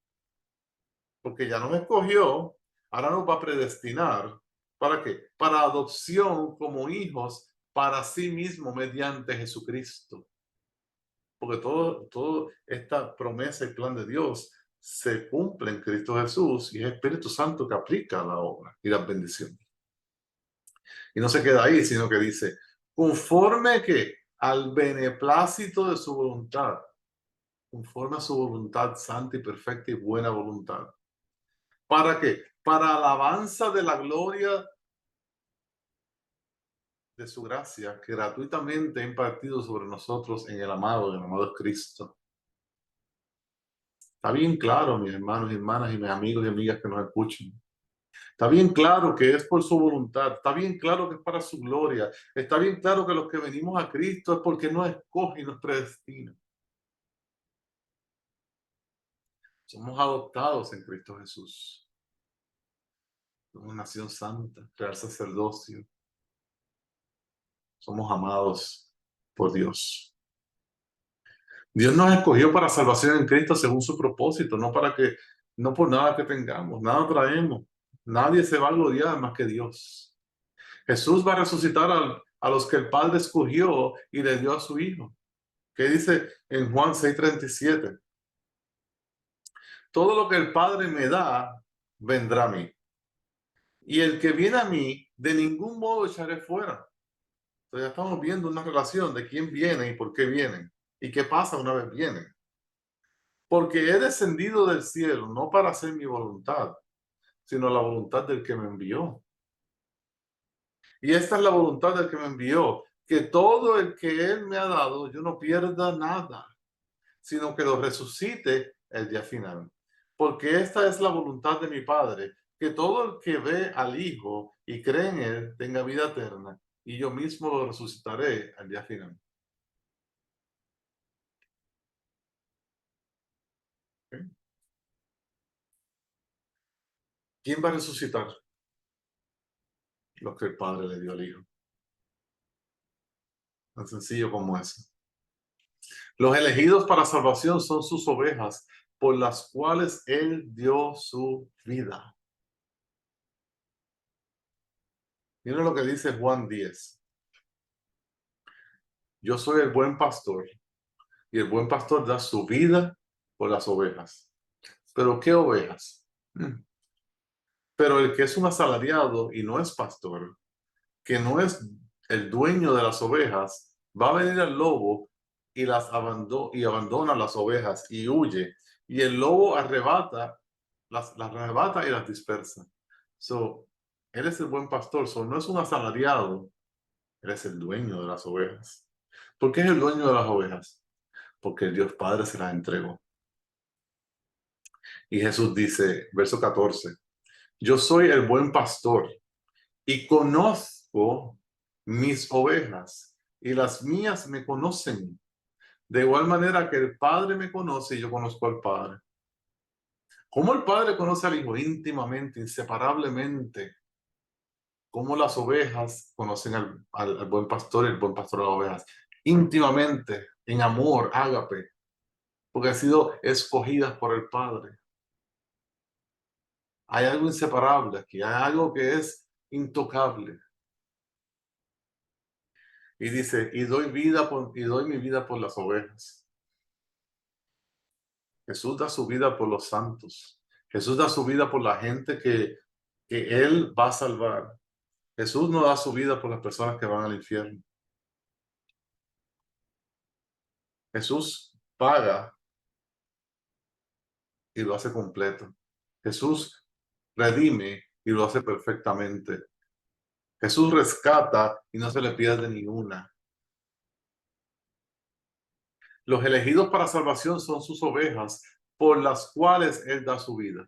porque ya nos escogió, ahora nos va a predestinar. ¿Para qué? Para adopción como hijos para sí mismo mediante Jesucristo. Porque todo esta promesa y plan de Dios se cumple en Cristo Jesús y es el Espíritu Santo que aplica la obra y las bendiciones. Y no se queda ahí, sino que dice, conforme que al beneplácito de su voluntad, conforme a su voluntad santa y perfecta y buena voluntad. ¿Para qué? Para alabanza de la gloria de su gracia que gratuitamente ha impartido sobre nosotros en el amado Cristo. Está bien claro, mis hermanos y hermanas y mis amigos y amigas que nos escuchan. Está bien claro que es por su voluntad. Está bien claro que es para su gloria. Está bien claro que los que venimos a Cristo es porque nos escoge y nos predestina. Somos adoptados en Cristo Jesús. Somos nación santa, real sacerdocio. Somos amados por Dios. Dios nos escogió para salvación en Cristo según su propósito, no por nada que tengamos, nada traemos. Nadie se va a gloriar más que Dios. Jesús va a resucitar a los que el Padre escogió y le dio a su Hijo. ¿Qué dice en Juan 6:37? Todo lo que el Padre me da, vendrá a mí. Y el que viene a mí, de ningún modo echaré fuera. Entonces ya estamos viendo una relación de quién viene y por qué vienen. Y qué pasa una vez vienen. Porque he descendido del cielo no para hacer mi voluntad, sino la voluntad del que me envió. Y esta es la voluntad del que me envió, que todo el que Él me ha dado, yo no pierda nada, sino que lo resucite el día final. Porque esta es la voluntad de mi Padre, que todo el que ve al Hijo y cree en Él tenga vida eterna, y yo mismo lo resucitaré al día final. ¿Okay? ¿Quién va a resucitar? Lo que el Padre le dio al Hijo. Tan sencillo como eso. Los elegidos para salvación son sus ovejas, por las cuales Él dio su vida. Miren lo que dice Juan 10. Yo soy el buen pastor, y el buen pastor da su vida por las ovejas. ¿Pero qué ovejas? Pero el que es un asalariado y no es pastor, que no es el dueño de las ovejas, va a venir el lobo y abandona las ovejas y huye. Y el lobo las arrebata y las dispersa. Él es el buen pastor, no es un asalariado, él es el dueño de las ovejas. ¿Por qué es el dueño de las ovejas? Porque el Dios Padre se las entregó. Y Jesús dice, verso 14, yo soy el buen pastor y conozco mis ovejas y las mías me conocen. De igual manera que el Padre me conoce y yo conozco al Padre. ¿Cómo el Padre conoce al Hijo? Íntimamente, inseparablemente. ¿Cómo las ovejas conocen al buen pastor y el buen pastor a las ovejas? Íntimamente, en amor, ágape, porque han sido escogidas por el Padre. Hay algo inseparable aquí, hay algo que es intocable. Y dice, y doy mi vida por las ovejas. Jesús da su vida por los santos. Jesús da su vida por la gente que Él va a salvar. Jesús no da su vida por las personas que van al infierno. Jesús paga y lo hace completo. Jesús redime y lo hace perfectamente. Jesús rescata y no se le pierde ninguna. Los elegidos para salvación son sus ovejas, por las cuales Él da su vida.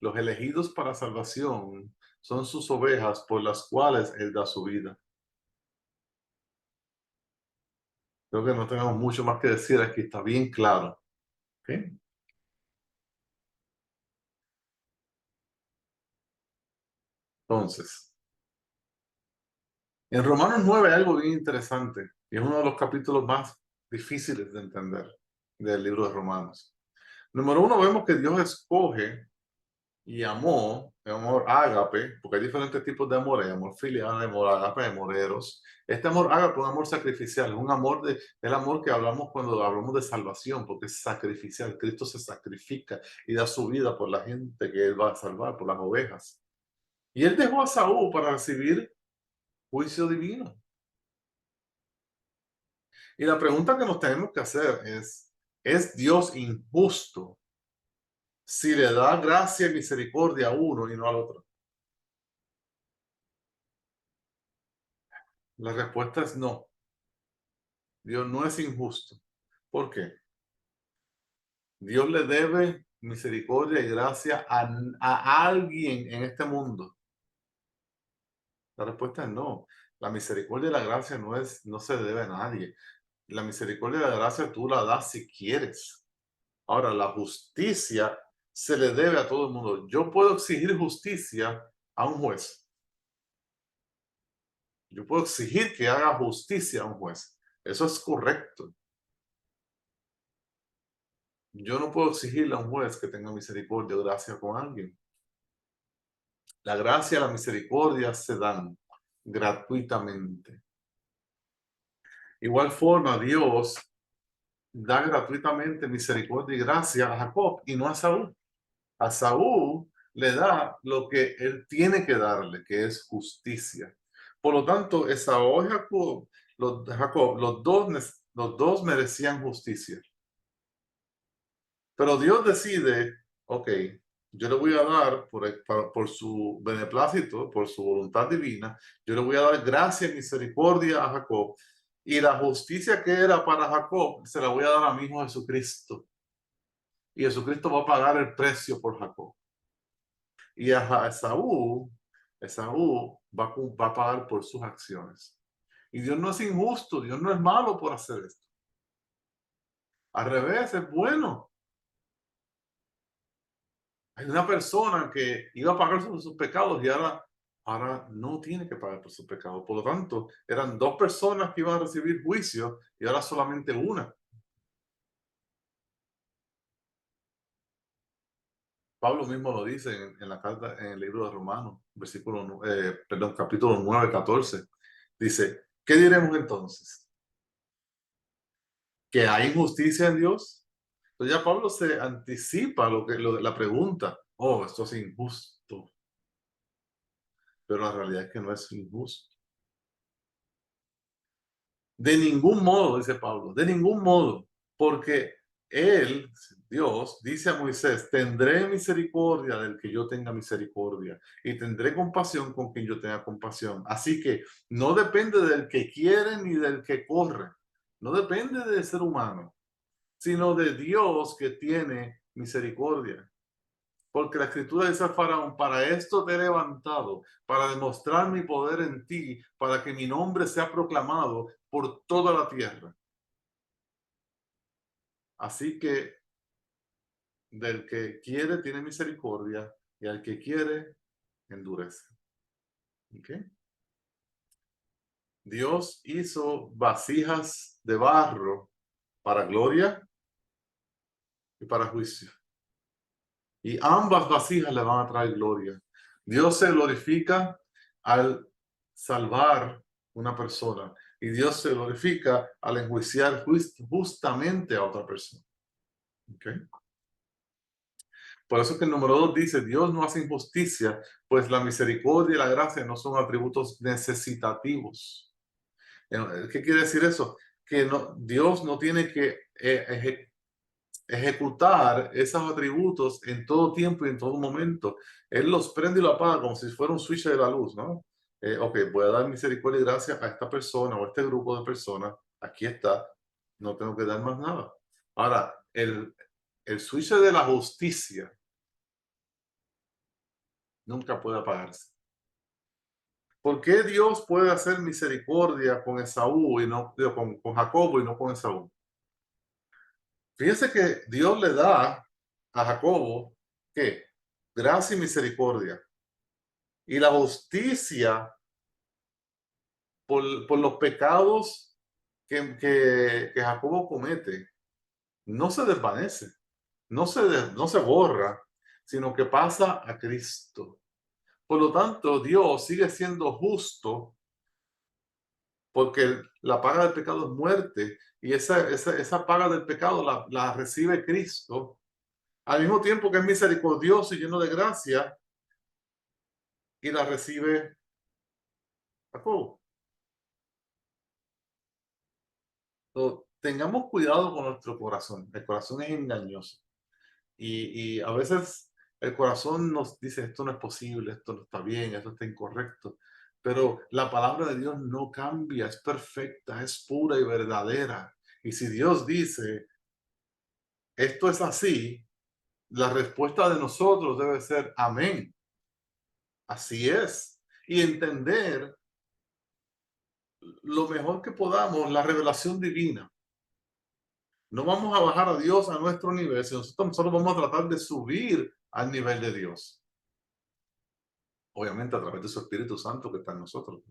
Los elegidos para salvación son sus ovejas, por las cuales Él da su vida. Creo que no tenemos mucho más que decir aquí, está bien claro. ¿Okay? Entonces, en Romanos 9 hay algo bien interesante y es uno de los capítulos más difíciles de entender del libro de Romanos. Número uno, vemos que Dios escoge y amó, el amor ágape, porque hay diferentes tipos de amor, hay amor filial, hay amor ágape, hay amor eros. Este amor ágape es un amor sacrificial, es un amor el amor que hablamos cuando hablamos de salvación, porque es sacrificial. Cristo se sacrifica y da su vida por la gente que Él va a salvar, por las ovejas. Y Él dejó a Saúl para recibir juicio divino. Y la pregunta que nos tenemos que hacer ¿es Dios injusto si le da gracia y misericordia a uno y no al otro? La respuesta es no. Dios no es injusto. ¿Por qué? Dios le debe misericordia y gracia a alguien en este mundo. La respuesta es no. La misericordia y la gracia no se debe a nadie. La misericordia y la gracia tú la das si quieres. Ahora, la justicia se le debe a todo el mundo. Yo puedo exigir justicia a un juez. Yo puedo exigir que haga justicia a un juez. Eso es correcto. Yo no puedo exigirle a un juez que tenga misericordia o gracia con alguien. La gracia y la misericordia se dan gratuitamente. Igual forma, Dios da gratuitamente misericordia y gracia a Jacob y no a Saúl. A Saúl le da lo que él tiene que darle, que es justicia. Por lo tanto, Esaú y Jacob, los dos merecían justicia. Pero Dios decide, ok, yo le voy a dar por su beneplácito, por su voluntad divina, yo le voy a dar gracia y misericordia a Jacob. Y la justicia que era para Jacob, se la voy a dar a mi hijo Jesucristo. Y Jesucristo va a pagar el precio por Jacob. Y a Esaú va a pagar por sus acciones. Y Dios no es injusto, Dios no es malo por hacer esto. Al revés, es bueno. Hay una persona que iba a pagar por sus pecados y ahora no tiene que pagar por sus pecados. Por lo tanto, eran dos personas que iban a recibir juicio y ahora solamente una. Pablo mismo lo dice en la carta, en el libro de Romanos, capítulo 9, 14. Dice, ¿qué diremos entonces? ¿Que hay injusticia en Dios? Entonces ya Pablo se anticipa la pregunta. Oh, esto es injusto. Pero la realidad es que no es injusto. De ningún modo, dice Pablo, de ningún modo, porque él, Dios, dice a Moisés, tendré misericordia del que yo tenga misericordia y tendré compasión con quien yo tenga compasión. Así que no depende del que quiere ni del que corre, no depende del ser humano, sino de Dios que tiene misericordia. Porque la escritura dice al faraón, para esto te he levantado, para demostrar mi poder en ti, para que mi nombre sea proclamado por toda la tierra. Así que del que quiere tiene misericordia y al que quiere endurece. ¿Okay? Dios hizo vasijas de barro para gloria y para juicio. Y ambas vasijas le van a traer gloria. Dios se glorifica al salvar una persona y Dios se glorifica al enjuiciar justamente a otra persona. ¿Okay? Por eso es que el número 2 dice, Dios no hace injusticia, pues la misericordia y la gracia no son atributos necesitativos. ¿Qué quiere decir eso? Que Dios no tiene que ejecutar esos atributos en todo tiempo y en todo momento. Él los prende y lo apaga como si fuera un switch de la luz, ¿no? Ok, voy a dar misericordia y gracia a esta persona o a este grupo de personas. Aquí está. No tengo que dar más nada. Ahora, el switch de la justicia nunca puede apagarse. ¿Por qué Dios puede hacer misericordia con Esaú y no digo, con Jacobo y no con Esaú? Fíjense que Dios le da a Jacobo, ¿qué? Gracia y misericordia. Y la justicia por los pecados que Jacobo comete no se desvanece, no se borra, sino que pasa a Cristo. Por lo tanto, Dios sigue siendo justo porque la paga del pecado es muerte y esa paga del pecado la recibe Cristo al mismo tiempo que es misericordioso y lleno de gracia y la recibe Jacobo. Tengamos cuidado con nuestro corazón. El corazón es engañoso y a veces el corazón nos dice esto no es posible, esto no está bien, esto está incorrecto. Pero la palabra de Dios no cambia, es perfecta, es pura y verdadera. Y si Dios dice esto es así, la respuesta de nosotros debe ser amén. Así es. Y entender lo mejor que podamos la revelación divina. No vamos a bajar a Dios a nuestro nivel, sino nosotros solo vamos a tratar de subir al nivel de Dios. Obviamente a través de su Espíritu Santo que está en nosotros.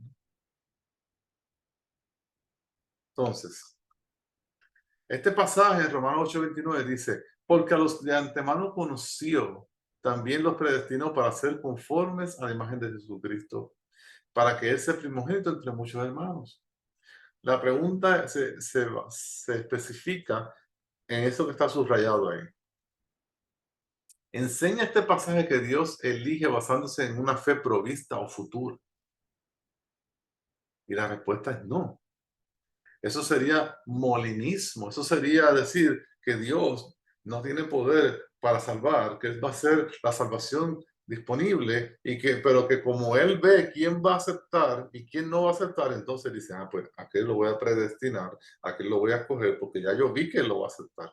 Entonces, este pasaje en Romanos 8:29 dice, porque a los de antemano conoció, también los predestinó para ser conformes a la imagen de Jesucristo, para que Él sea primogénito entre muchos hermanos. La pregunta se especifica en eso que está subrayado ahí. Enseña este pasaje que Dios elige basándose en una fe provista o futura. Y la respuesta es no. Eso sería molinismo. Eso sería decir que Dios no tiene poder para salvar, que Él va a ser la salvación disponible pero que como Él ve quién va a aceptar y quién no va a aceptar, entonces dice, pues a aquel lo voy a predestinar, a aquel lo voy a escoger porque ya yo vi que Él lo va a aceptar.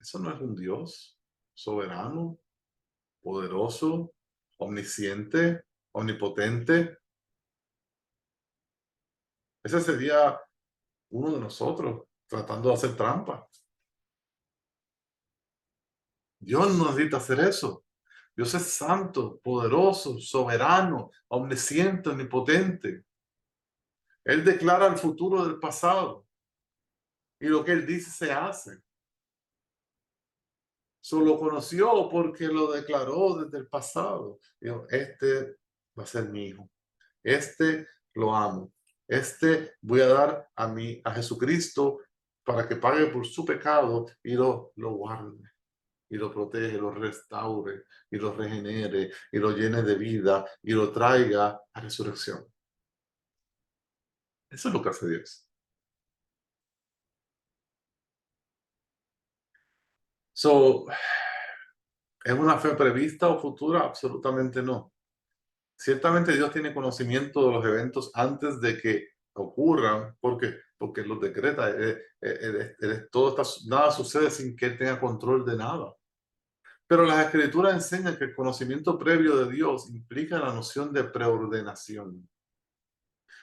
Eso no es un Dios soberano, poderoso, omnisciente, omnipotente. Ese sería uno de nosotros tratando de hacer trampa. Dios no necesita hacer eso. Dios es santo, poderoso, soberano, omnisciente, omnipotente. Él declara el futuro del pasado y lo que Él dice se hace. Solo conoció porque lo declaró desde el pasado. Dijo, este va a ser mi hijo. Este lo amo. Este voy a dar a Jesucristo para que pague por su pecado y lo guarde, y lo protege, lo restaure, y lo regenere, y lo llene de vida, y lo traiga a resurrección. Eso es lo que hace Dios. So, ¿es una fe prevista o futura? Absolutamente no. Ciertamente Dios tiene conocimiento de los eventos antes de que ocurran, porque los decreta. Todo nada sucede sin que Él tenga control de nada. Pero las escrituras enseñan que el conocimiento previo de Dios implica la noción de preordenación.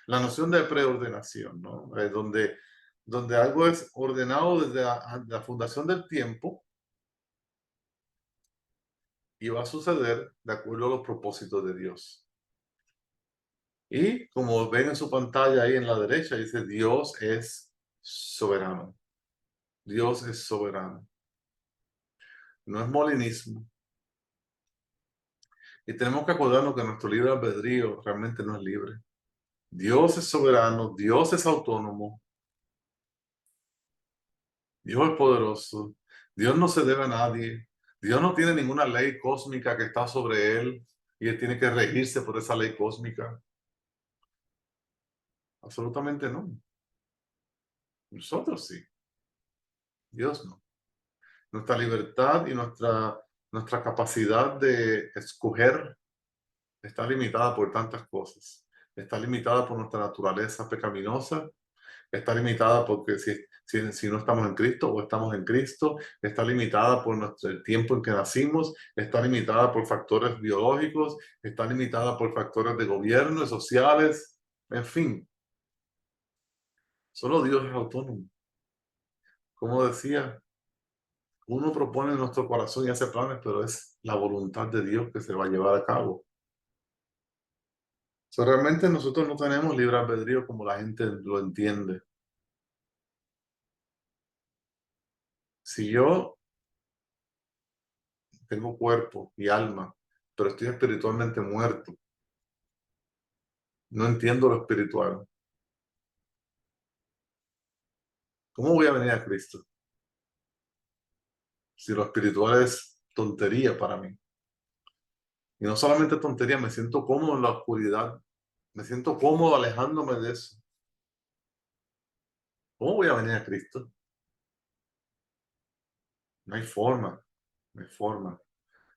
La noción de preordenación, ¿no? Donde algo es ordenado desde la fundación del tiempo y va a suceder de acuerdo a los propósitos de Dios. Y como ven en su pantalla ahí en la derecha, dice Dios es soberano. Dios es soberano. No es molinismo. Y tenemos que acordarnos que nuestro libre albedrío realmente no es libre. Dios es soberano, Dios es autónomo, Dios es poderoso, Dios no se debe a nadie, Dios no tiene ninguna ley cósmica que está sobre él y él tiene que regirse por esa ley cósmica. Absolutamente no. Nosotros sí, Dios no. Nuestra libertad y nuestra capacidad de escoger está limitada por tantas cosas. Está limitada por nuestra naturaleza pecaminosa, está limitada porque si no estamos en Cristo o estamos en Cristo, está limitada por el tiempo en que nacimos, está limitada por factores biológicos, está limitada por factores de gobierno y sociales, en fin, solo Dios es autónomo. Como decía, uno propone en nuestro corazón y hace planes, pero es la voluntad de Dios que se va a llevar a cabo. Realmente nosotros no tenemos libre albedrío como la gente lo entiende. Si yo tengo cuerpo y alma, pero estoy espiritualmente muerto, no entiendo lo espiritual, ¿cómo voy a venir a Cristo? Si lo espiritual es tontería para mí. Y no solamente tontería, me siento cómodo en la oscuridad, me siento cómodo alejándome de eso. ¿Cómo voy a venir a Cristo? No hay forma, no hay forma.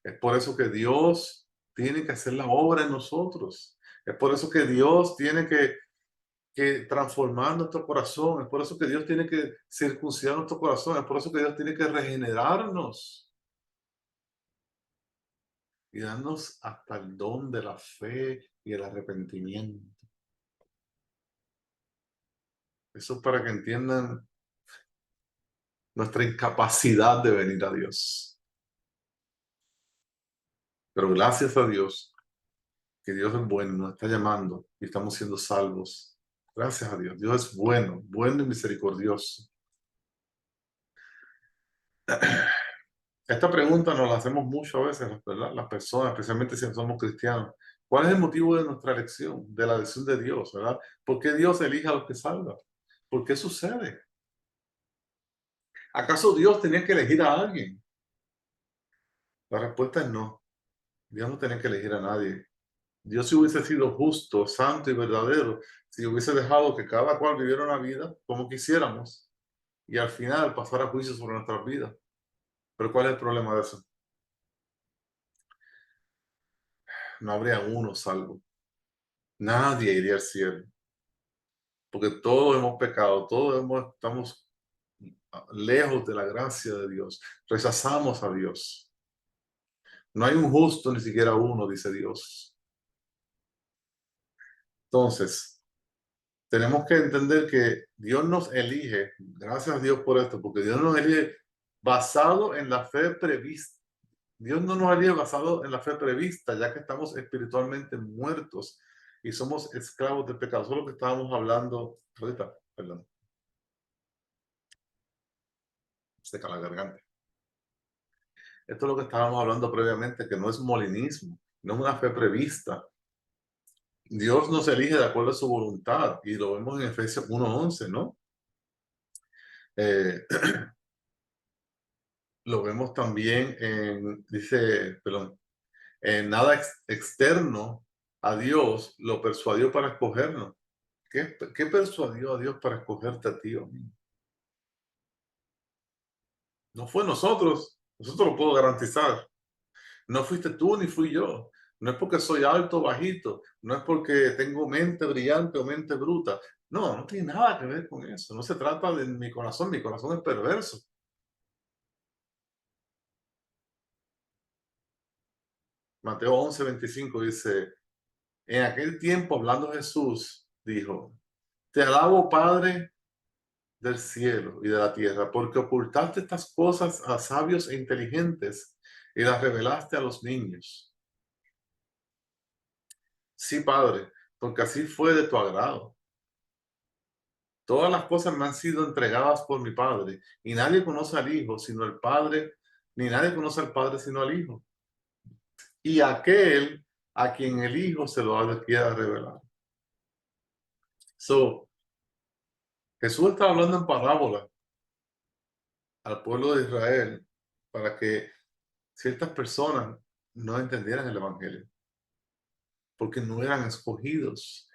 Es por eso que Dios tiene que hacer la obra en nosotros. Es por eso que Dios tiene que transformar nuestro corazón. Es por eso que Dios tiene que circuncidar nuestro corazón. Es por eso que Dios tiene que regenerarnos y darnos hasta el don de la fe y el arrepentimiento. Eso es para que entiendan nuestra incapacidad de venir a Dios. Pero gracias a Dios, que Dios es bueno, nos está llamando y estamos siendo salvos. Gracias a Dios. Dios es bueno, bueno y misericordioso. Esta pregunta nos la hacemos mucho a veces, ¿verdad? Las personas, especialmente si no somos cristianos. ¿Cuál es el motivo de nuestra elección, de la elección de Dios, ¿verdad? ¿Por qué Dios elige a los que salva? ¿Por qué sucede? ¿Acaso Dios tenía que elegir a alguien? La respuesta es no. Dios no tenía que elegir a nadie. Dios si hubiese sido justo, santo y verdadero, si hubiese dejado que cada cual viviera una vida como quisiéramos y al final pasara juicio sobre nuestras vidas. Pero ¿cuál es el problema de eso? No habría uno salvo. Nadie iría al cielo. Porque todos hemos pecado, estamos lejos de la gracia de Dios. Rechazamos a Dios. No hay un justo, ni siquiera uno, dice Dios. Entonces, tenemos que entender que Dios nos elige, gracias a Dios por esto, porque Dios nos elige basado en la fe prevista. Dios no nos elige basado en la fe prevista, ya que estamos espiritualmente muertos y somos esclavos del pecado. Eso es lo que estábamos hablando ahorita, perdón, seca la garganta. Esto es lo que estábamos hablando previamente, que no es molinismo, no es una fe prevista. Dios nos elige de acuerdo a su voluntad y lo vemos en Efesios 1:11, ¿no? Eh, lo vemos también perdón, en nada externo a Dios lo persuadió para escogernos. ¿Qué persuadió a Dios para escogerte a ti o a mí? No fue nosotros lo puedo garantizar. No fuiste tú ni fui yo. No es porque soy alto o bajito, no es porque tengo mente brillante o mente bruta. No, no tiene nada que ver con eso. No se trata de mi corazón es perverso. Mateo 11:25 dice, en aquel tiempo hablando Jesús, dijo, te alabo Padre del cielo y de la tierra, porque ocultaste estas cosas a sabios e inteligentes y las revelaste a los niños. Sí, Padre, porque así fue de tu agrado. Todas las cosas me han sido entregadas por mi Padre, y nadie conoce al Hijo sino el Padre, ni nadie conoce al Padre sino al Hijo. Y aquel a quien el Hijo se lo quiera revelar. Jesús está hablando en parábola al pueblo de Israel para que ciertas personas no entendieran el Evangelio, porque no eran escogidos.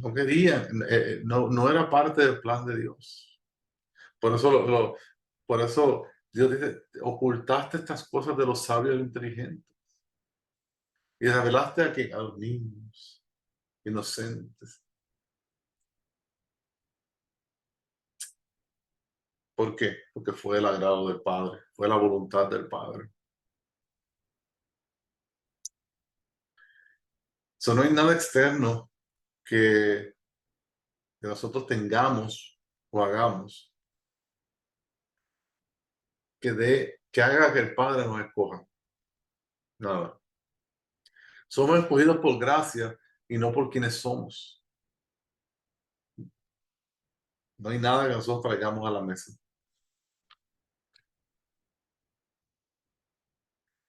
No querían, no era parte del plan de Dios. Por eso, por eso Dios dice, ocultaste estas cosas de los sabios e inteligentes y revelaste a los niños inocentes. ¿Por qué? Porque fue el agrado del Padre, fue la voluntad del Padre. Eso no hay nada externo que nosotros tengamos o hagamos que haga que el Padre nos escoja. Nada. Somos escogidos por gracia y no por quienes somos. No hay nada que nosotros traigamos a la mesa.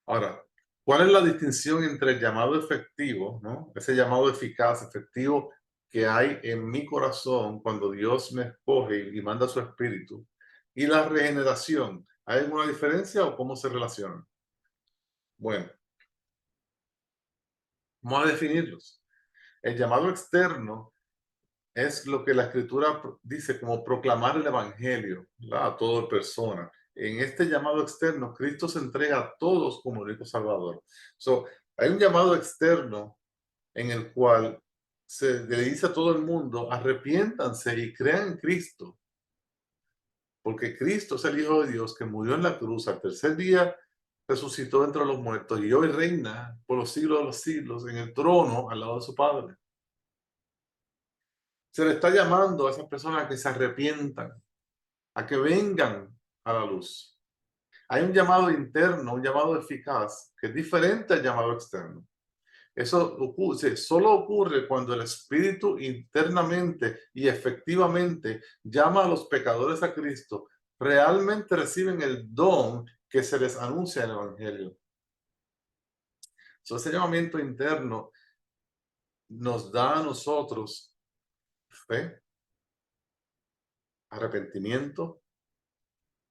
Ahora, ¿cuál es la distinción entre el llamado efectivo, ¿no? Ese llamado eficaz, efectivo que hay en mi corazón cuando Dios me escoge y manda su espíritu, y la regeneración? ¿Hay alguna diferencia o cómo se relacionan? Bueno, vamos a definirlos. El llamado externo es lo que la escritura dice como proclamar el evangelio, ¿verdad? A toda persona. En este llamado externo, Cristo se entrega a todos como único salvador. So, hay un llamado externo en el cual se le dice a todo el mundo, arrepiéntanse y crean en Cristo, porque Cristo es el Hijo de Dios que murió en la cruz, al tercer día resucitó entre los muertos y hoy reina por los siglos de los siglos en el trono al lado de su Padre. Se le está llamando a esas personas a que se arrepientan, a que vengan a la luz. Hay un llamado interno, un llamado eficaz, que es diferente al llamado externo. Eso solo ocurre cuando el Espíritu internamente y efectivamente llama a los pecadores a Cristo, realmente reciben el don que se les anuncia en el Evangelio. Ese llamamiento interno nos da a nosotros fe, arrepentimiento,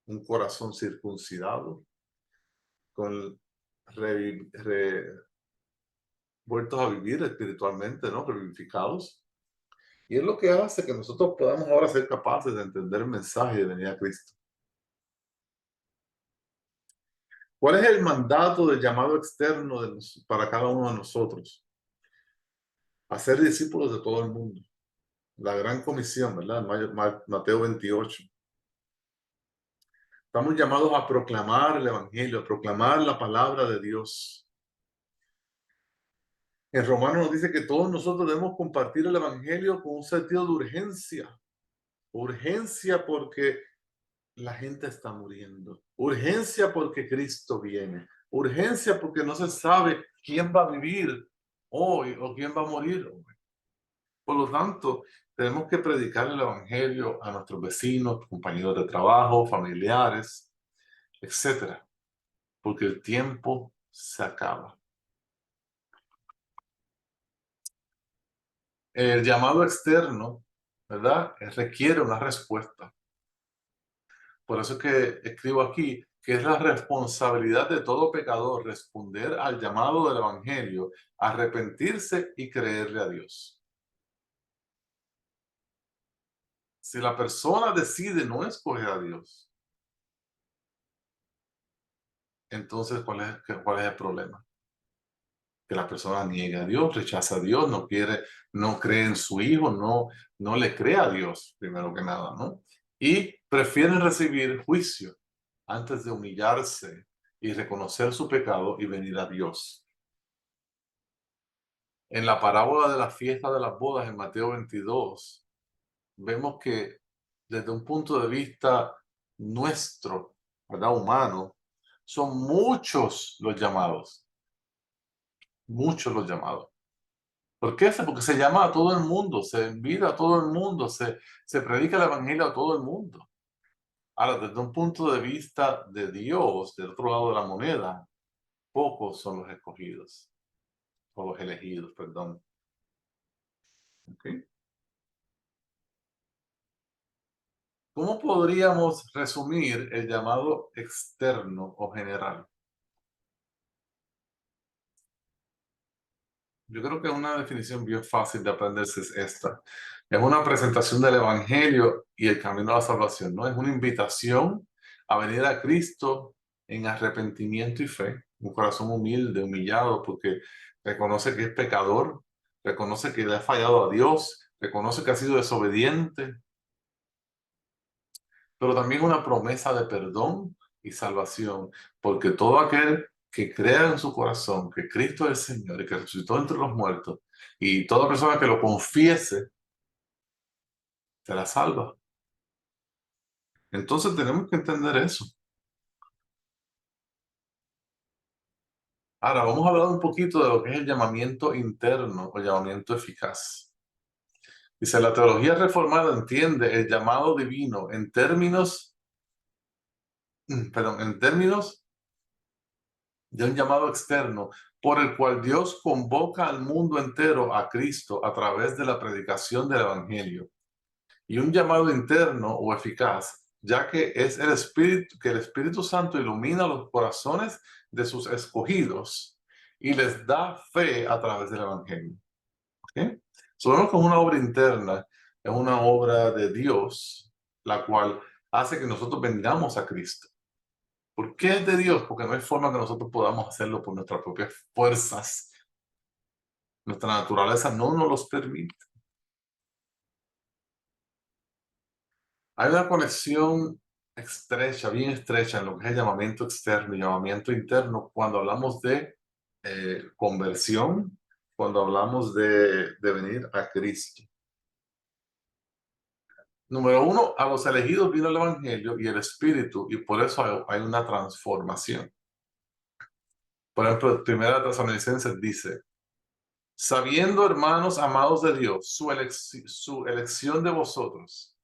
un corazón circuncidado, con vueltos a vivir espiritualmente, ¿no? Revivificados. Y es lo que hace que nosotros podamos ahora ser capaces de entender el mensaje de venir a Cristo. ¿Cuál es el mandato del llamado externo para cada uno de nosotros? Hacer discípulos de todo el mundo. La gran comisión, ¿verdad? Mateo 28. Estamos llamados a proclamar el Evangelio, a proclamar la palabra de Dios. En Romanos nos dice que todos nosotros debemos compartir el Evangelio con un sentido de urgencia. Urgencia porque la gente está muriendo. Urgencia porque Cristo viene. Urgencia porque no se sabe quién va a vivir hoy o quién va a morir hoy. Por lo tanto, tenemos que predicar el Evangelio a nuestros vecinos, compañeros de trabajo, familiares, etcétera, porque el tiempo se acaba. El llamado externo, ¿verdad? Requiere una respuesta. Por eso es que escribo aquí que es la responsabilidad de todo pecador responder al llamado del Evangelio, arrepentirse y creerle a Dios. Si la persona decide no escoger a Dios, entonces ¿cuál es el problema? Que la persona niega a Dios, rechaza a Dios, no cree en su Hijo, no le cree a Dios, primero que nada, ¿no? Y prefieren recibir juicio antes de humillarse y reconocer su pecado y venir a Dios. En la parábola de la fiesta de las bodas en Mateo 22, vemos que desde un punto de vista nuestro, ¿verdad? Humano, son muchos los llamados. Muchos los llamados. ¿Por qué? Porque se llama a todo el mundo, se invita a todo el mundo, se predica el evangelio a todo el mundo. Ahora, desde un punto de vista de Dios, del otro lado de la moneda, pocos son los escogidos, o los elegidos, perdón. ¿Okay? ¿Cómo podríamos resumir el llamado externo o general? Yo creo que una definición bien fácil de aprenderse es esta. Es una presentación del Evangelio y el camino a la salvación, ¿no? Es una invitación a venir a Cristo en arrepentimiento y fe, un corazón humilde, humillado, porque reconoce que es pecador, reconoce que le ha fallado a Dios, reconoce que ha sido desobediente, pero también una promesa de perdón y salvación, porque todo aquel que crea en su corazón que Cristo es el Señor y que resucitó entre los muertos, y toda persona que lo confiese, será salva. Entonces tenemos que entender eso. Ahora vamos a hablar un poquito de lo que es el llamamiento interno o llamamiento eficaz. Dice, la teología reformada entiende el llamado divino en términos, perdón, en términos de un llamado externo por el cual Dios convoca al mundo entero a Cristo a través de la predicación del Evangelio, y un llamado interno o eficaz, ya que es el Espíritu, que el Espíritu Santo ilumina los corazones de sus escogidos y les da fe a través del Evangelio. ¿Okay? Sabemos que es una obra interna, es una obra de Dios, la cual hace que nosotros vengamos a Cristo. ¿Por qué es de Dios? Porque no hay forma que nosotros podamos hacerlo por nuestras propias fuerzas. Nuestra naturaleza no nos los permite. Hay una conexión estrecha, bien estrecha en lo que es el llamamiento externo y llamamiento interno cuando hablamos de conversión, cuando hablamos de venir a Cristo. Número uno, a los elegidos vino el Evangelio y el Espíritu, y por eso hay una transformación. Por ejemplo, Primera Tesalonicenses dice, sabiendo, hermanos amados de Dios, su elección de vosotros,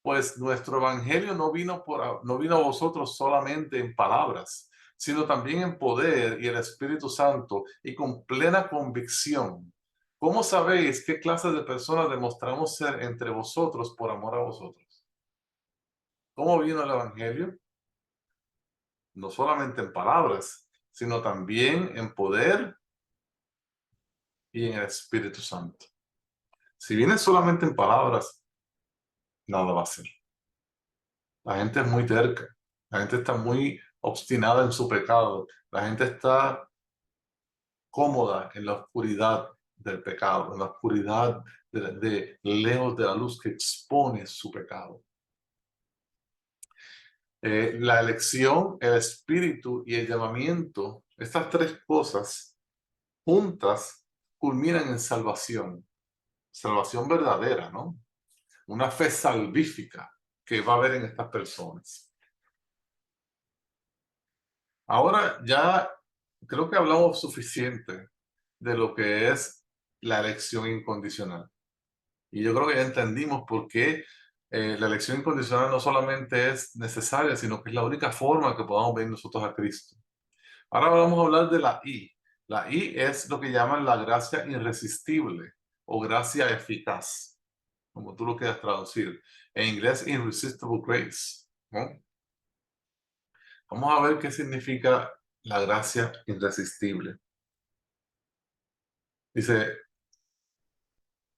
pues nuestro evangelio no vino a vosotros solamente en palabras, sino también en poder y el Espíritu Santo y con plena convicción. ¿Cómo sabéis qué clase de personas demostramos ser entre vosotros por amor a vosotros? ¿Cómo vino el evangelio? No solamente en palabras, sino también en poder y en el Espíritu Santo. Si viene solamente en palabras, nada va a ser. La gente es muy terca, la gente está muy obstinada en su pecado, la gente está cómoda en la oscuridad del pecado, en la oscuridad de lejos de la luz que expone su pecado. La elección, el espíritu y el llamamiento, estas tres cosas juntas culminan en salvación, salvación verdadera, ¿no? Una fe salvífica que va a haber en estas personas. Ahora ya creo que hablamos suficiente de lo que es la elección incondicional. Y yo creo que ya entendimos por qué la elección incondicional no solamente es necesaria, sino que es la única forma que podamos ver nosotros a Cristo. Ahora vamos a hablar de la I. La I es lo que llaman la gracia irresistible o gracia eficaz, como tú lo quieras traducir. En inglés, irresistible grace, ¿no? Vamos a ver qué significa la gracia irresistible. Dice,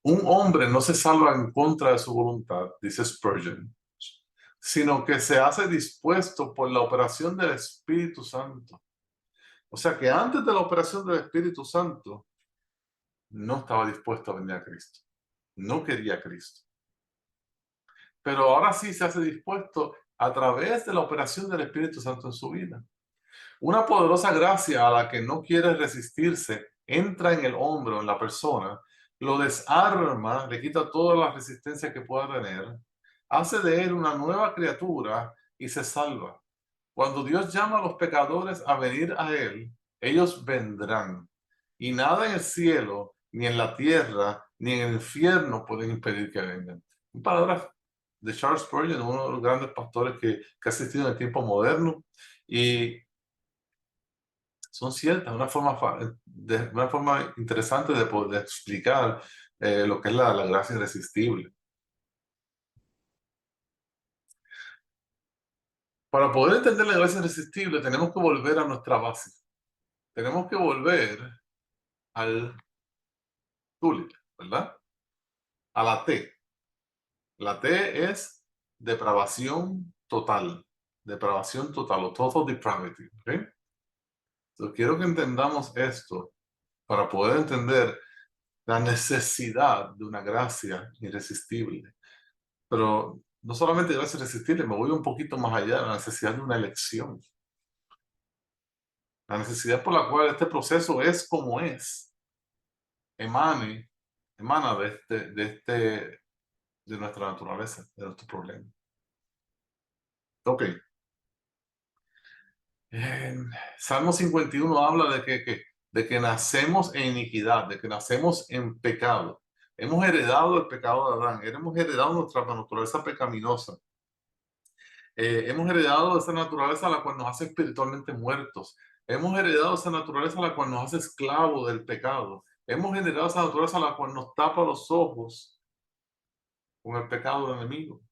un hombre no se salva en contra de su voluntad, dice Spurgeon, sino que se hace dispuesto por la operación del Espíritu Santo. O sea que antes de la operación del Espíritu Santo, no estaba dispuesto a venir a Cristo. No quería a Cristo. Pero ahora sí se hace dispuesto a través de la operación del Espíritu Santo en su vida. Una poderosa gracia a la que no quiere resistirse entra en el hombro, en la persona, lo desarma, le quita toda la resistencia que pueda tener, hace de él una nueva criatura y se salva. Cuando Dios llama a los pecadores a venir a él, ellos vendrán. Y nada en el cielo, ni en la tierra, ni en el infierno pueden impedir que vengan. Palabras de Charles Spurgeon, uno de los grandes pastores que ha existido en el tiempo moderno. Y son ciertas, una forma interesante de poder explicar lo que es la gracia irresistible. Para poder entender la gracia irresistible tenemos que volver a nuestra base. Tenemos que volver al tulip, ¿verdad? A la T. La T es depravación total o total depravity, ¿ok? Entonces, quiero que entendamos esto para poder entender la necesidad de una gracia irresistible. Pero no solamente gracia irresistible, me voy un poquito más allá, la necesidad de una elección. La necesidad por la cual este proceso es como es, emana de nuestra naturaleza, de nuestro problema. Ok. Salmo 51 habla de que nacemos en iniquidad, de que nacemos en pecado. Hemos heredado el pecado de Adán, hemos heredado nuestra naturaleza pecaminosa. Hemos heredado esa naturaleza a la cual nos hace espiritualmente muertos. Hemos heredado esa naturaleza a la cual nos hace esclavos del pecado. Hemos heredado esa naturaleza a la cual nos tapa los ojos con el pecado del enemigo.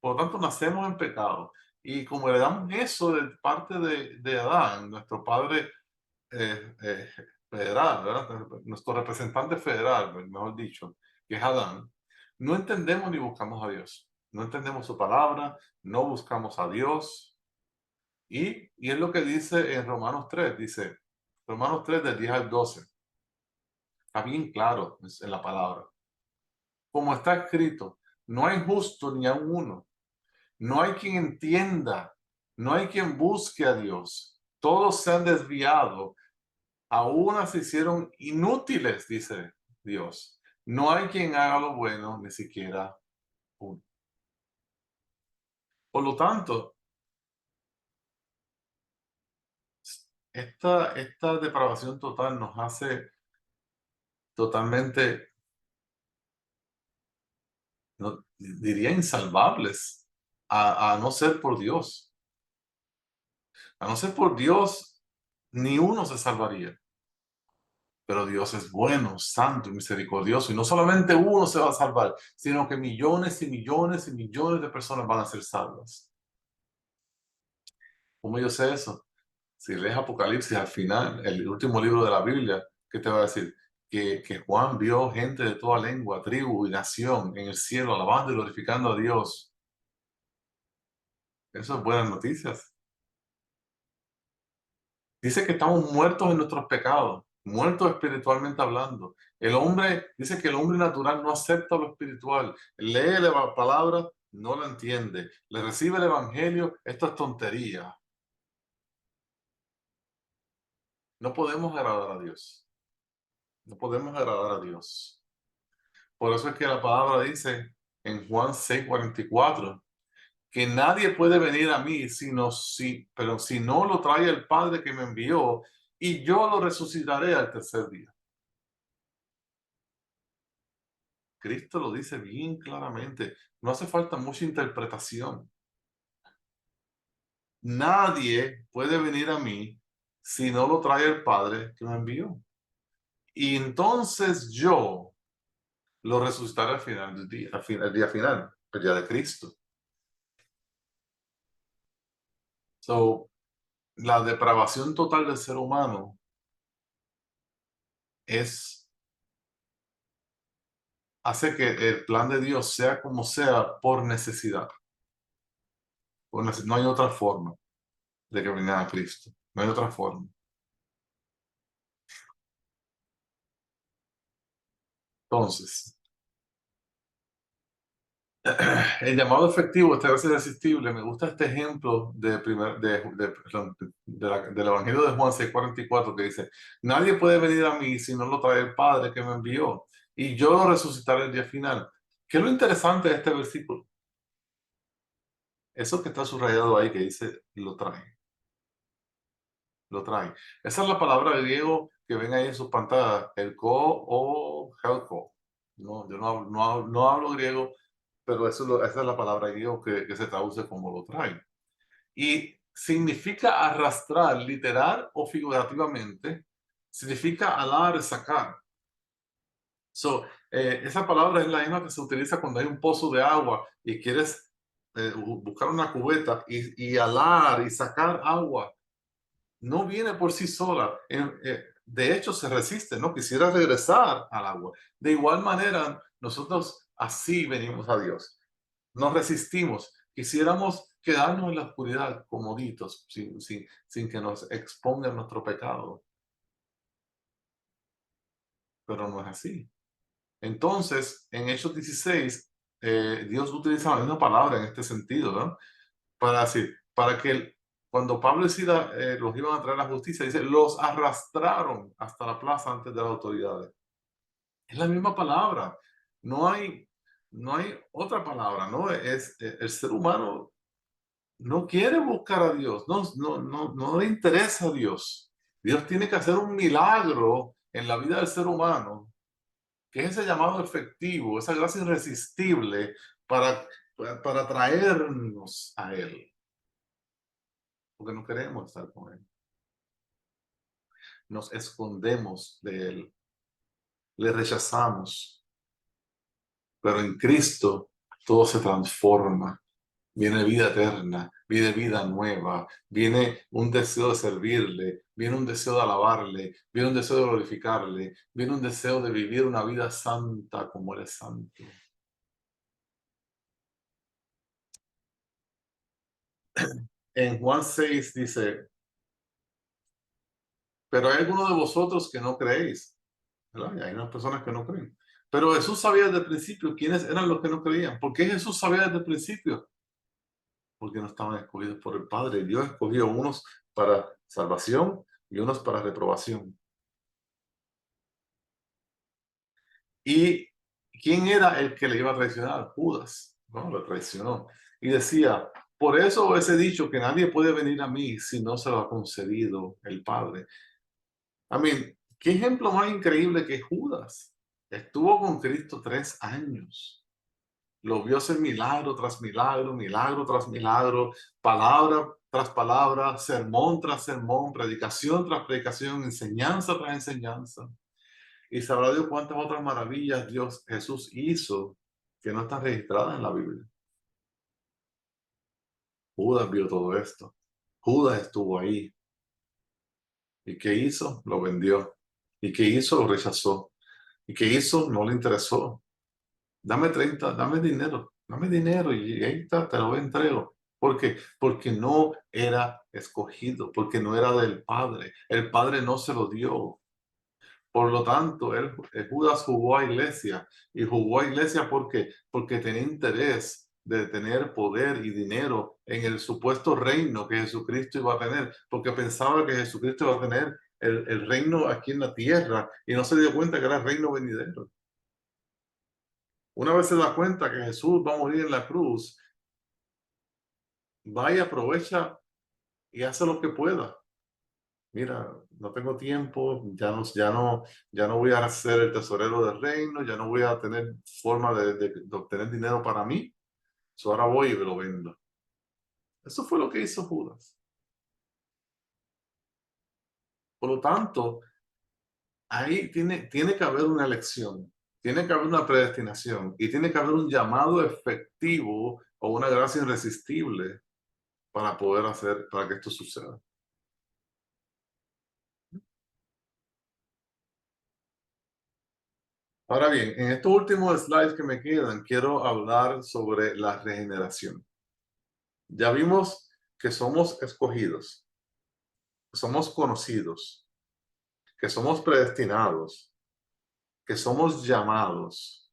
Por lo tanto, nacemos en pecado. Y como heredamos eso de parte de Adán, nuestro padre eh, federal, ¿verdad? Nuestro representante federal, mejor dicho, que es Adán, no entendemos ni buscamos a Dios. No entendemos su palabra, no buscamos a Dios. Y es lo que dice en Romanos 3, dice, Romanos 3 del 10 al 12. Está bien claro en la palabra. Como está escrito, no hay justo ni aun uno. No hay quien entienda, no hay quien busque a Dios. Todos se han desviado, aún se hicieron inútiles, dice Dios. No hay quien haga lo bueno, ni siquiera uno. Por lo tanto, esta depravación total nos hace totalmente, no, diría, insalvables, a no ser por Dios. A no ser por Dios, ni uno se salvaría. Pero Dios es bueno, santo y misericordioso. Y no solamente uno se va a salvar, sino que millones y millones y millones de personas van a ser salvas. ¿Cómo yo sé eso? Si lees Apocalipsis al final, el último libro de la Biblia, ¿qué te va a decir? Que Juan vio gente de toda lengua, tribu y nación en el cielo, alabando y glorificando a Dios. Eso es buenas noticias. Dice que estamos muertos en nuestros pecados, muertos espiritualmente hablando. El hombre, dice que el hombre natural no acepta lo espiritual. Lee la palabra, no la entiende. Le recibe el evangelio, esto es tontería. No podemos agradar a Dios. No podemos agradar a Dios. Por eso es que la palabra dice en Juan 6:44 que nadie puede venir a mí pero si no lo trae el Padre que me envió, y yo lo resucitaré al tercer día. Cristo lo dice bien claramente. No hace falta mucha interpretación. Nadie puede venir a mí si no lo trae el Padre que me envió. Y entonces yo lo resucitaré al final del día, el día final, el día de Cristo. So, la depravación total del ser humano hace que el plan de Dios sea como sea por necesidad. No hay otra forma de que venga a Cristo. No hay otra forma. Entonces, el llamado efectivo, esta gracia irresistible, me gusta este ejemplo del Evangelio de Juan 6:44 que dice, nadie puede venir a mí si no lo trae el Padre que me envió, y yo lo resucitaré el día final. ¿Qué es lo interesante de este versículo? Eso que está subrayado ahí que dice, lo trae. Lo trae. Esa es la palabra griego que ven ahí en sus pantallas, elko o helko. No, yo no hablo griego, pero esa es la palabra griego que se traduce como lo trae. Y significa arrastrar, literal o figurativamente, significa alar, sacar. Esa palabra es la misma que se utiliza cuando hay un pozo de agua y quieres buscar una cubeta y alar y sacar agua. No viene por sí sola. de hecho se resiste, no quisiera regresar al agua. De igual manera, nosotros así venimos a Dios. Nos resistimos, quisiéramos quedarnos en la oscuridad comoditos, sin que nos expongan nuestro pecado, pero no es así. Entonces, en Hechos 16, Dios utiliza la misma palabra en este sentido, ¿no? Para decir, para que cuando Pablo y Sila los iban a traer a la justicia, dice, los arrastraron hasta la plaza antes de las autoridades. Es la misma palabra, no hay, no hay otra palabra, ¿no? El ser humano no quiere buscar a Dios, no le interesa a Dios. Dios tiene que hacer un milagro en la vida del ser humano, que es ese llamado efectivo, esa gracia irresistible para, para traernos a Él, porque no queremos estar con Él. Nos escondemos de Él, le rechazamos, pero en Cristo todo se transforma. Viene vida eterna, viene vida nueva, viene un deseo de servirle, viene un deseo de alabarle, viene un deseo de glorificarle, viene un deseo de vivir una vida santa como Él es santo. En Juan 6 dice, pero hay algunos de vosotros que no creéis, ¿verdad? Y hay unas personas que no creen. Pero Jesús sabía desde el principio quiénes eran los que no creían. ¿Por qué Jesús sabía desde el principio? Porque no estaban escogidos por el Padre. Dios escogió unos para salvación y unos para reprobación. ¿Y quién era el que le iba a traicionar? Judas, ¿no? Lo traicionó. Y decía, por eso os he dicho que nadie puede venir a mí si no se lo ha concedido el Padre. I mean, qué ejemplo más increíble que Judas. Estuvo con Cristo 3 años. Lo vio hacer milagro tras milagro, milagro tras milagro, palabra tras palabra, sermón tras sermón, predicación tras predicación, enseñanza tras enseñanza. Y sabrá Dios cuántas otras maravillas Jesús hizo que no están registradas en la Biblia. Judas vio todo esto. Judas estuvo ahí. ¿Y qué hizo? Lo vendió. ¿Y qué hizo? Lo rechazó. ¿Y qué hizo? No le interesó. Dame 30, dame dinero y ahí está, te lo entrego. ¿Por qué? Porque no era escogido, porque no era del Padre. El Padre no se lo dio. Por lo tanto, Judas jugó a iglesia. Y jugó a iglesia porque tenía interés de tener poder y dinero en el supuesto reino que Jesucristo iba a tener, porque pensaba que Jesucristo iba a tener el reino aquí en la tierra y no se dio cuenta que era el reino venidero. Una vez se da cuenta que Jesús va a morir en la cruz, va y aprovecha y hace lo que pueda. Mira, no tengo tiempo, ya no voy a ser el tesorero del reino, ya no voy a tener forma de obtener dinero para mí, ahora voy y me lo vendo. Eso fue lo que hizo Judas. Por lo tanto, ahí tiene que haber una elección, tiene que haber una predestinación y tiene que haber un llamado efectivo o una gracia irresistible para que esto suceda. Ahora bien, en estos últimos slides que me quedan, quiero hablar sobre la regeneración. Ya vimos que somos escogidos, que somos conocidos, que somos predestinados, que somos llamados.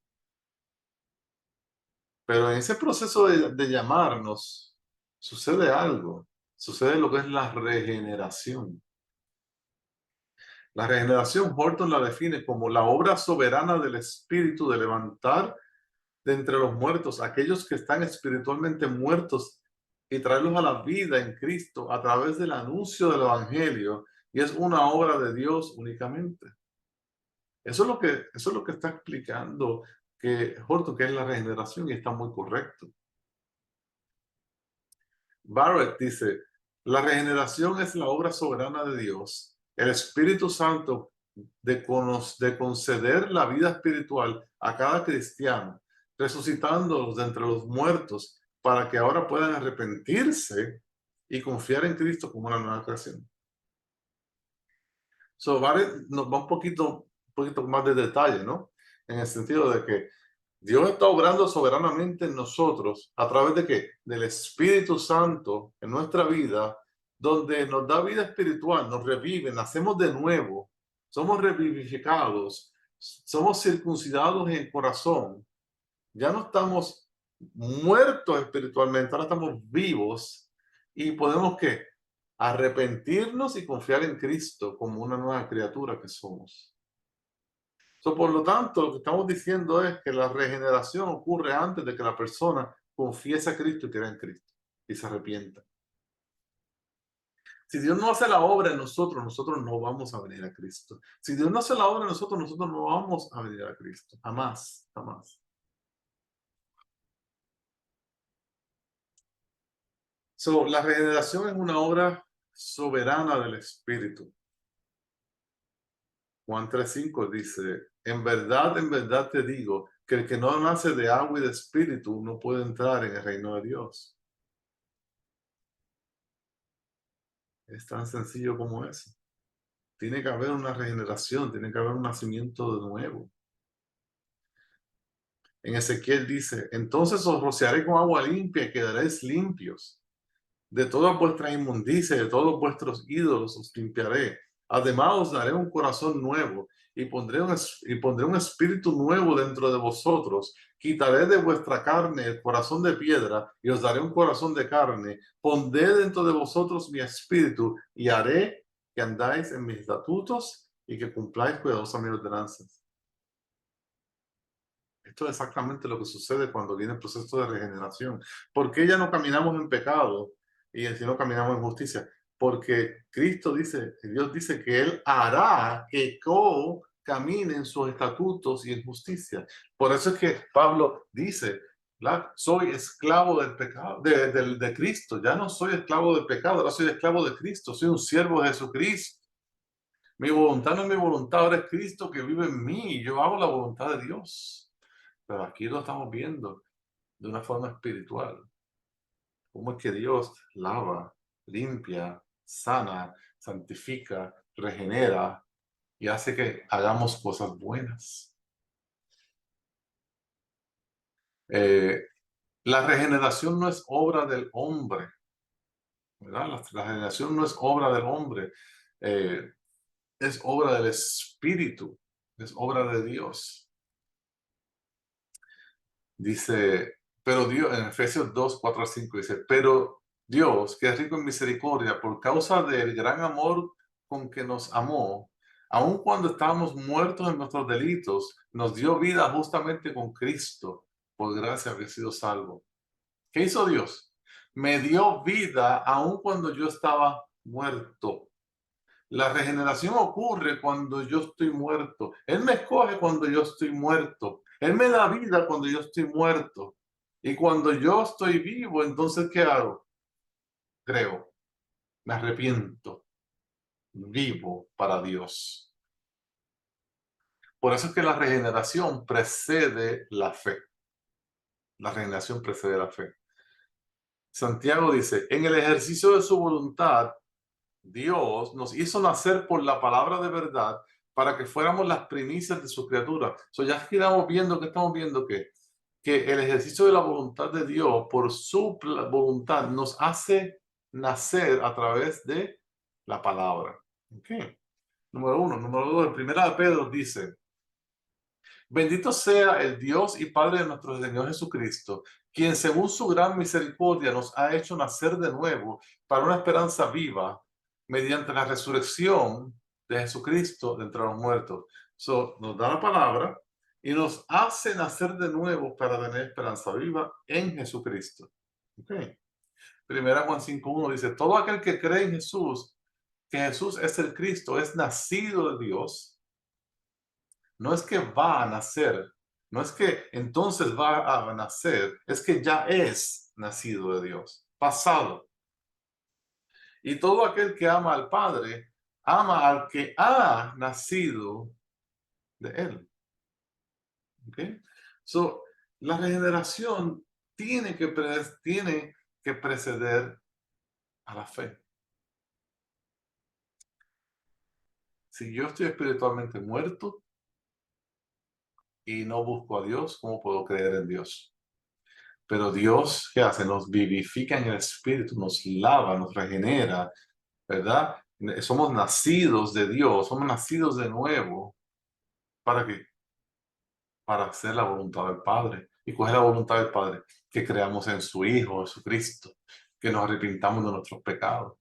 Pero en ese proceso de llamarnos, sucede algo. Sucede lo que es la regeneración. La regeneración, Horton la define como la obra soberana del Espíritu de levantar de entre los muertos aquellos que están espiritualmente muertos y traerlos a la vida en Cristo a través del anuncio del Evangelio. Y es una obra de Dios únicamente. Eso es lo que está explicando Horton, que es la regeneración, y está muy correcto. Barrett dice, la regeneración es la obra soberana de Dios, el Espíritu Santo de conceder la vida espiritual a cada cristiano, resucitándolos de entre los muertos para que ahora puedan arrepentirse y confiar en Cristo como una nueva creación. So, vale, nos va un poquito más de detalle, ¿no? En el sentido de que Dios está obrando soberanamente en nosotros a través de qué? Del Espíritu Santo en nuestra vida, donde nos da vida espiritual, nos revive, nacemos de nuevo, somos revivificados, somos circuncidados en el corazón. Ya no estamos muertos espiritualmente, ahora estamos vivos y podemos ¿qué? Arrepentirnos y confiar en Cristo como una nueva criatura que somos. Por lo tanto, lo que estamos diciendo es que la regeneración ocurre antes de que la persona confiese a Cristo y crea en Cristo y se arrepienta. Si Dios no hace la obra en nosotros, nosotros no vamos a venir a Cristo. Si Dios no hace la obra en nosotros, nosotros no vamos a venir a Cristo. Jamás, jamás. La regeneración es una obra soberana del Espíritu. Juan 3:5 dice, en verdad te digo, que el que no nace de agua y de espíritu no puede entrar en el reino de Dios. Es tan sencillo como eso. Tiene que haber una regeneración, tiene que haber un nacimiento de nuevo. En Ezequiel dice, entonces os rociaré con agua limpia y quedaréis limpios. De todas vuestras inmundicias, de todos vuestros ídolos os limpiaré. Además os daré un corazón nuevo y pondré un espíritu nuevo dentro de vosotros. Quitaré de vuestra carne el corazón de piedra y os daré un corazón de carne. Pondré dentro de vosotros mi espíritu y haré que andáis en mis estatutos y que cumpláis cuidadosamente mis ordenanzas. Esto es exactamente lo que sucede cuando viene el proceso de regeneración. ¿Por qué ya no caminamos en pecado y si no caminamos en justicia? Porque Cristo dice, Dios dice que Él hará que camine en sus estatutos y en justicia. Por eso es que Pablo dice, soy esclavo del pecado, de Cristo. Ya no soy esclavo del pecado, ahora soy esclavo de Cristo. Soy un siervo de Jesucristo. Mi voluntad no es mi voluntad, ahora es Cristo que vive en mí y yo hago la voluntad de Dios. Pero aquí lo estamos viendo de una forma espiritual. Cómo es que Dios lava, limpia, sana, santifica, regenera y hace que hagamos cosas buenas. La regeneración no es obra del hombre, ¿verdad? La regeneración no es obra del hombre, es obra del Espíritu, es obra de Dios. Dice, pero Dios, en Efesios 2:4-5 dice, pero Dios, que es rico en misericordia, por causa del gran amor con que nos amó, aun cuando estábamos muertos en nuestros delitos, nos dio vida justamente con Cristo. Por gracia había sido salvo. ¿Qué hizo Dios? Me dio vida aun cuando yo estaba muerto. La regeneración ocurre cuando yo estoy muerto. Él me escoge cuando yo estoy muerto. Él me da vida cuando yo estoy muerto. Y cuando yo estoy vivo, entonces, ¿qué hago? Creo, me arrepiento, vivo para Dios. Por eso es que la regeneración precede la fe. La regeneración precede la fe. Santiago dice, en el ejercicio de su voluntad, Dios nos hizo nacer por la palabra de verdad para que fuéramos las primicias de su criatura. Ya estamos viendo que el ejercicio de la voluntad de Dios por su voluntad nos hace nacer a través de la palabra. Okay. Número uno. Número dos, en primera de Pedro dice, bendito sea el Dios y Padre de nuestro Señor Jesucristo, quien según su gran misericordia nos ha hecho nacer de nuevo para una esperanza viva mediante la resurrección de Jesucristo de entre los muertos. Nos da la palabra y nos hace nacer de nuevo para tener esperanza viva en Jesucristo. Okay. Primera Juan 5:1 dice, todo aquel que cree en Jesús, que Jesús es el Cristo, es nacido de Dios. No es que va a nacer, no es que entonces va a nacer, es que ya es nacido de Dios, pasado. Y todo aquel que ama al Padre, ama al que ha nacido de Él. ¿Okay? La regeneración tiene que preceder a la fe. Si yo estoy espiritualmente muerto y no busco a Dios, ¿cómo puedo creer en Dios? Pero Dios, ¿qué hace? Nos vivifica en el espíritu, nos lava, nos regenera, ¿verdad? Somos nacidos de Dios, somos nacidos de nuevo. ¿Para qué? Para hacer la voluntad del Padre. ¿Y cuál es la voluntad del Padre? Que creamos en su Hijo, Jesucristo, que nos arrepintamos de nuestros pecados.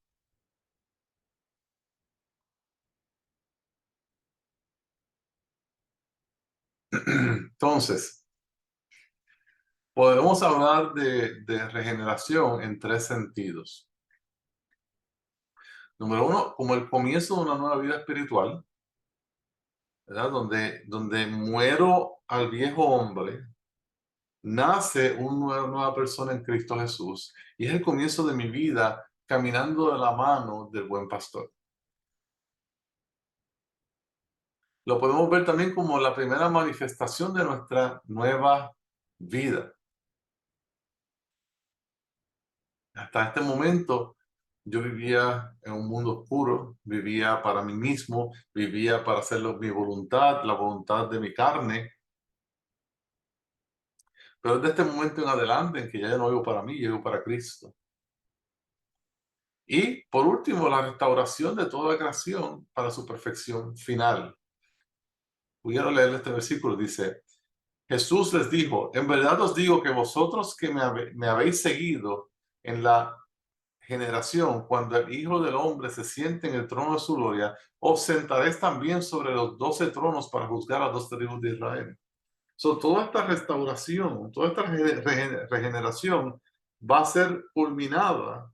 Entonces, podemos hablar de regeneración en tres sentidos. Número uno, como el comienzo de una nueva vida espiritual, ¿verdad? Donde muero al viejo hombre, nace una nueva persona en Cristo Jesús y es el comienzo de mi vida caminando de la mano del buen pastor. Lo podemos ver también como la primera manifestación de nuestra nueva vida. Hasta este momento yo vivía en un mundo oscuro, vivía para mí mismo, vivía para hacer mi voluntad, la voluntad de mi carne. Pero desde este momento en adelante, en que ya no vivo para mí, yo vivo para Cristo. Y por último, la restauración de toda creación para su perfección final. Quiero leer este versículo, dice, Jesús les dijo, en verdad os digo que vosotros que me habéis seguido en la generación, cuando el Hijo del Hombre se siente en el trono de su gloria, os sentaréis también sobre los 12 tronos para juzgar a las 2 tribus de Israel. Toda esta restauración, toda esta regeneración va a ser culminada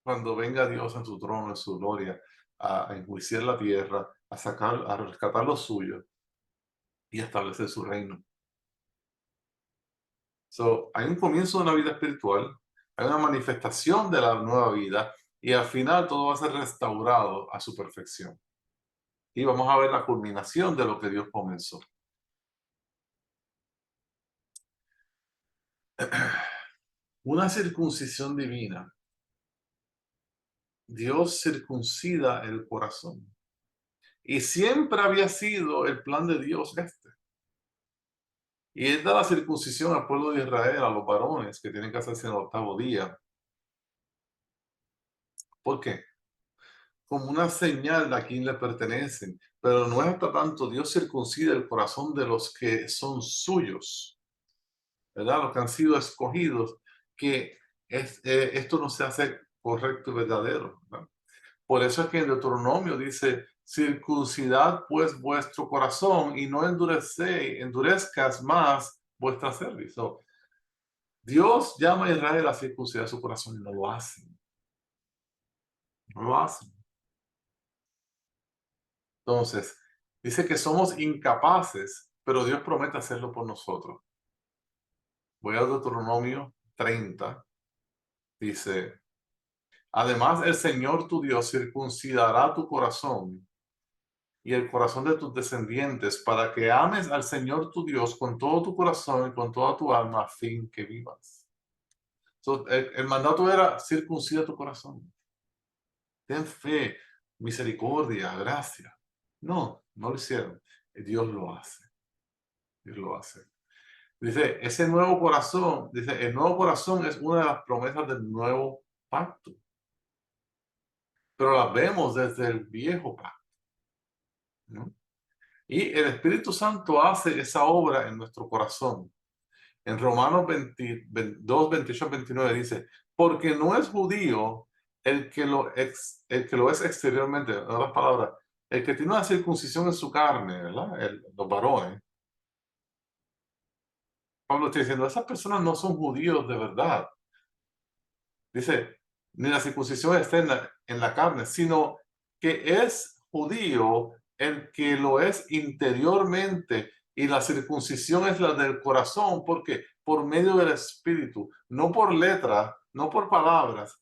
cuando venga Dios en su trono, en su gloria, a enjuiciar la tierra, a rescatar lo suyo y a establecer su reino. Hay un comienzo de una vida espiritual, hay una manifestación de la nueva vida y al final todo va a ser restaurado a su perfección. Y vamos a ver la culminación de lo que Dios comenzó. Una circuncisión divina. Dios circuncida el corazón. Y siempre había sido el plan de Dios este. Y él da la circuncisión al pueblo de Israel, a los varones que tienen que hacerse en el 8º día. ¿Por qué? Como una señal de a quién le pertenecen. Pero no es hasta tanto Dios circuncida el corazón de los que son suyos, ¿verdad? Los que han sido escogidos, que esto no se hace correcto y verdadero, ¿verdad? Por eso es que en Deuteronomio dice, circuncidad pues vuestro corazón y no endurezcas más vuestra cerviz. Dios llama a Israel a circuncidar su corazón y no lo hacen. No lo hacen. Entonces, dice que somos incapaces, pero Dios promete hacerlo por nosotros. Voy a Deuteronomio 30. Dice, además el Señor tu Dios circuncidará tu corazón y el corazón de tus descendientes para que ames al Señor tu Dios con todo tu corazón y con toda tu alma a fin que vivas. El mandato era circuncida tu corazón. Ten fe, misericordia, gracia. No, no lo hicieron. Dios lo hace. Dios lo hace. Dice, ese nuevo corazón, dice, el nuevo corazón es una de las promesas del nuevo pacto. Pero las vemos desde el viejo pacto, ¿no? Y el Espíritu Santo hace esa obra en nuestro corazón. En Romanos 22, 28, 29 dice, porque no es judío el que lo es exteriormente, en otras palabras, el que tiene una circuncisión en su carne, ¿verdad? Los varones. Pablo está diciendo, esas personas no son judíos de verdad. Dice, ni la circuncisión externa en la carne, sino que es judío el que lo es interiormente y la circuncisión es la del corazón, porque por medio del espíritu, no por letra, no por palabras,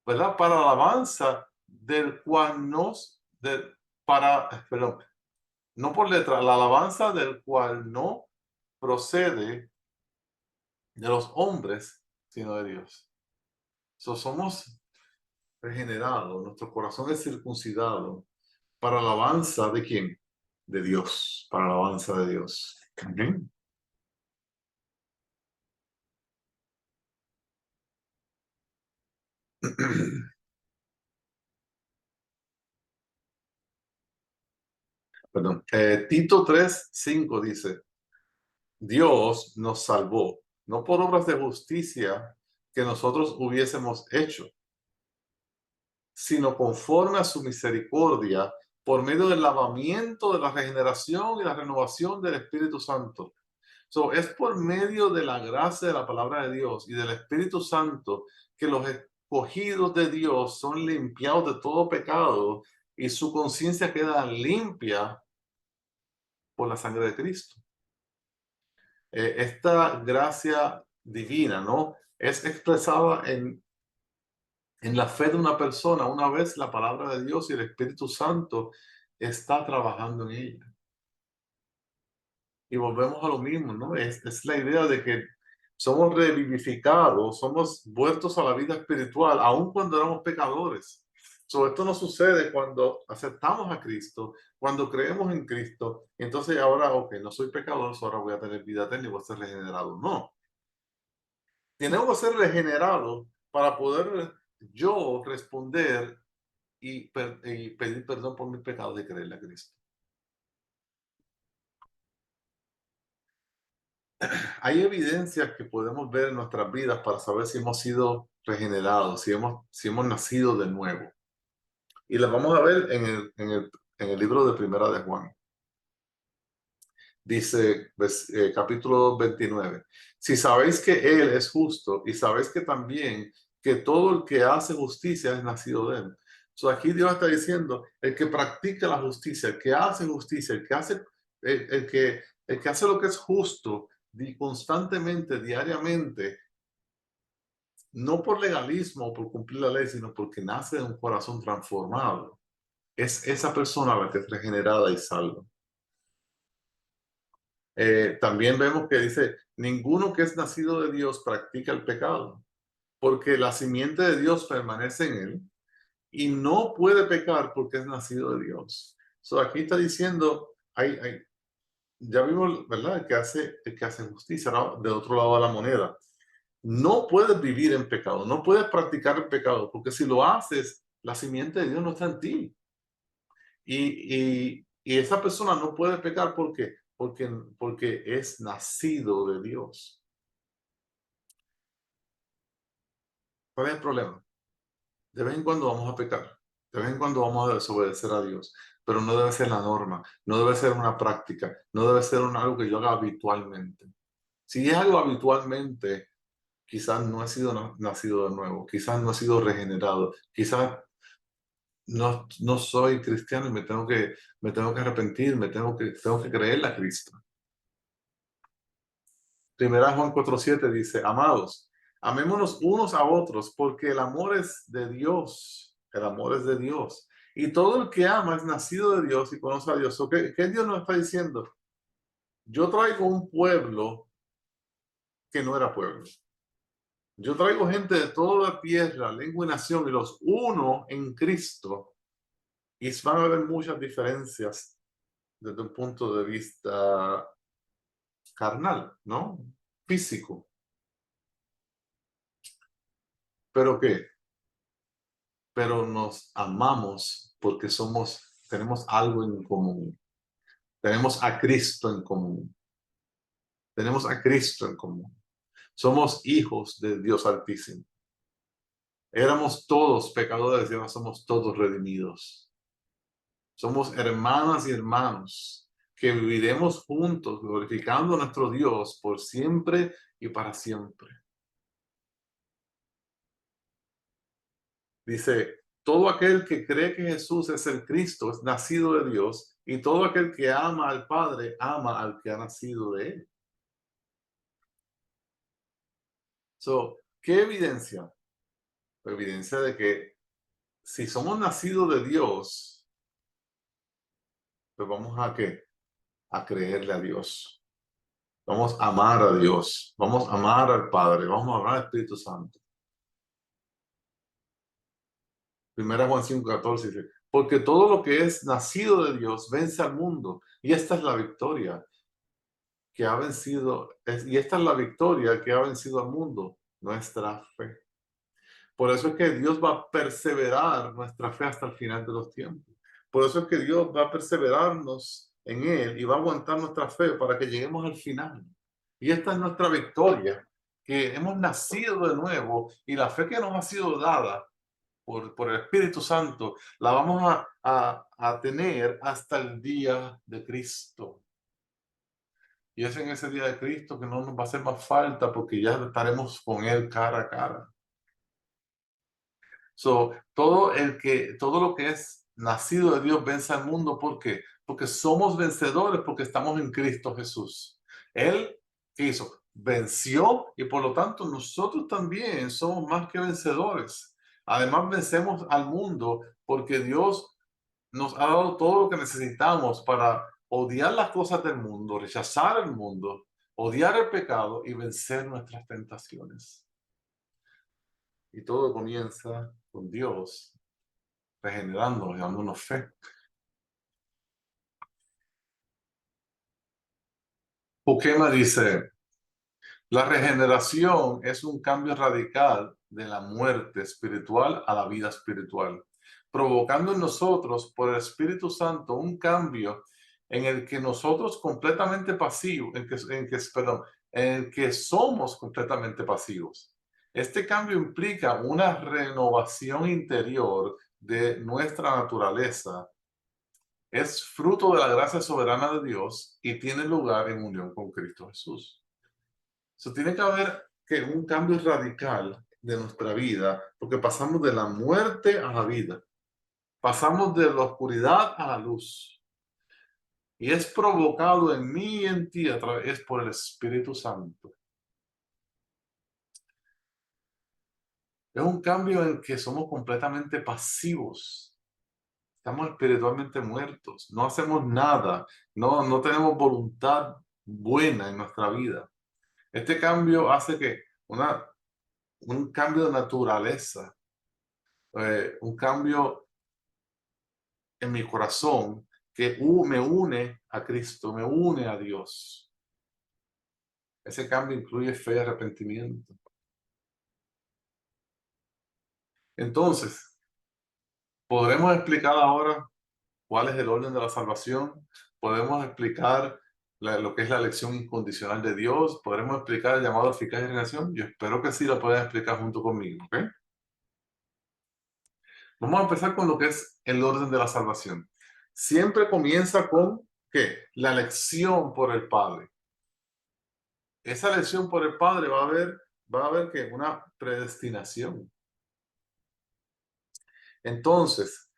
¿verdad? Para la alabanza del cual perdón, no por letra, la alabanza del cual no procede de los hombres, sino de Dios. Somos regenerado, nuestro corazón es circuncidado para alabanza de quién? De Dios, para alabanza de Dios. Amén. Perdón. Tito 3:5 dice, Dios nos salvó, no por obras de justicia que nosotros hubiésemos hecho, sino conforme a su misericordia, por medio del lavamiento de la regeneración y la renovación del Espíritu Santo. Es por medio de la gracia de la palabra de Dios y del Espíritu Santo que los escogidos de Dios son limpiados de todo pecado y su conciencia queda limpia por la sangre de Cristo. Esta gracia divina, ¿no? Es expresada en la fe de una persona una vez la palabra de Dios y el Espíritu Santo está trabajando en ella. Y volvemos a lo mismo, ¿no? Es la idea de que somos revivificados, somos vueltos a la vida espiritual, aun cuando éramos pecadores. Esto no sucede cuando aceptamos a Cristo, cuando creemos en Cristo, entonces ahora, ok, no soy pecador, ahora voy a tener vida eterna y voy a ser regenerado. No, tenemos que ser regenerados para poder yo responder y pedir perdón por mis pecados y creerle a Cristo. Hay evidencias que podemos ver en nuestras vidas para saber si hemos sido regenerados, si hemos nacido de nuevo. Y las vamos a ver en el libro de Primera de Juan. Dice, capítulo 29, si sabéis que Él es justo y sabéis que también que todo el que hace justicia es nacido de Él. Aquí Dios está diciendo, el que practica la justicia, el que hace justicia, el que hace lo que es justo constantemente, diariamente, no por legalismo o por cumplir la ley, sino porque nace de un corazón transformado. Es esa persona la que es regenerada y salva. También vemos que dice, ninguno que es nacido de Dios practica el pecado, porque la simiente de Dios permanece en él y no puede pecar porque es nacido de Dios. Aquí está diciendo, ya vimos, ¿verdad? El que hace justicia, ¿no? Del otro lado de la moneda. No puedes vivir en pecado, no puedes practicar el pecado, porque si lo haces, la simiente de Dios no está en ti. Y esa persona no puede pecar porque es nacido de Dios. ¿Cuál es el problema? De vez en cuando vamos a pecar, de vez en cuando vamos a desobedecer a Dios, pero no debe ser la norma, no debe ser una práctica, no debe ser algo que yo haga habitualmente. Si es algo habitualmente, quizás no he sido nacido de nuevo, quizás no he sido regenerado, quizás no soy cristiano y me tengo que arrepentir, tengo que creerle a Cristo. Primera Juan 4:7 dice, amados, amémonos unos a otros porque el amor es de Dios, el amor es de Dios. Y todo el que ama es nacido de Dios y conoce a Dios. ¿Qué Dios nos está diciendo? Yo traigo un pueblo que no era pueblo. Yo traigo gente de toda la tierra, lengua y nación, y los uno en Cristo. Y van a haber muchas diferencias desde un punto de vista carnal, ¿no? Físico. ¿Pero qué? Pero nos amamos porque tenemos algo en común. Tenemos a Cristo en común. Tenemos a Cristo en común. Somos hijos de Dios Altísimo. Éramos todos pecadores y ahora somos todos redimidos. Somos hermanas y hermanos que viviremos juntos glorificando a nuestro Dios por siempre y para siempre. Dice, todo aquel que cree que Jesús es el Cristo es nacido de Dios y todo aquel que ama al Padre ama al que ha nacido de él. ¿Qué evidencia? Evidencia de que si somos nacidos de Dios, pues vamos a ¿qué? A creerle a Dios. Vamos a amar a Dios. Vamos a amar al Padre. Vamos a amar al Espíritu Santo. Primera Juan 5:14 dice, Porque todo lo que es nacido de Dios vence al mundo. Y esta es la victoria que ha vencido, y esta es la victoria que ha vencido al mundo, nuestra fe. Por eso es que Dios va a perseverar nuestra fe hasta el final de los tiempos. Por eso es que Dios va a perseverarnos en Él y va a aguantar nuestra fe para que lleguemos al final. Y esta es nuestra victoria, que hemos nacido de nuevo y la fe que nos ha sido dada por el Espíritu Santo, la vamos a tener hasta el día de Cristo. Y es en ese día de Cristo que no nos va a hacer más falta porque ya estaremos con Él cara a cara. Todo lo que es nacido de Dios vence al mundo. ¿Por qué? Porque somos vencedores, porque estamos en Cristo Jesús. Él, ¿qué hizo? Venció y por lo tanto nosotros también somos más que vencedores. Además vencemos al mundo porque Dios nos ha dado todo lo que necesitamos para odiar las cosas del mundo, rechazar el mundo, odiar el pecado y vencer nuestras tentaciones. Y todo comienza con Dios regenerándonos, dándonos fe. Pukema dice, la regeneración es un cambio radical de la muerte espiritual a la vida espiritual, provocando en nosotros por el Espíritu Santo un cambio en el que nosotros completamente pasivos, en el que somos completamente pasivos. Este cambio implica una renovación interior de nuestra naturaleza. Es fruto de la gracia soberana de Dios y tiene lugar en unión con Cristo Jesús. Tiene que haber un cambio radical de nuestra vida, porque pasamos de la muerte a la vida, pasamos de la oscuridad a la luz, y es provocado en mí y en ti es por el Espíritu Santo. Es un cambio en que somos completamente pasivos, estamos espiritualmente muertos, no hacemos nada, no tenemos voluntad buena en nuestra vida. Este cambio hace que un cambio de naturaleza, un cambio en mi corazón que me une a Cristo, me une a Dios. Ese cambio incluye fe y arrepentimiento. Entonces, podremos explicar ahora cuál es el orden de la salvación, podemos explicar lo que es la elección incondicional de Dios, podremos explicar el llamado a eficaz y regeneración. Yo espero que sí lo puedan explicar junto conmigo, ¿ok? Vamos a empezar con lo que es el orden de la salvación. Siempre comienza con, ¿qué? La elección por el Padre. Esa elección por el Padre va a haber que una predestinación. Entonces,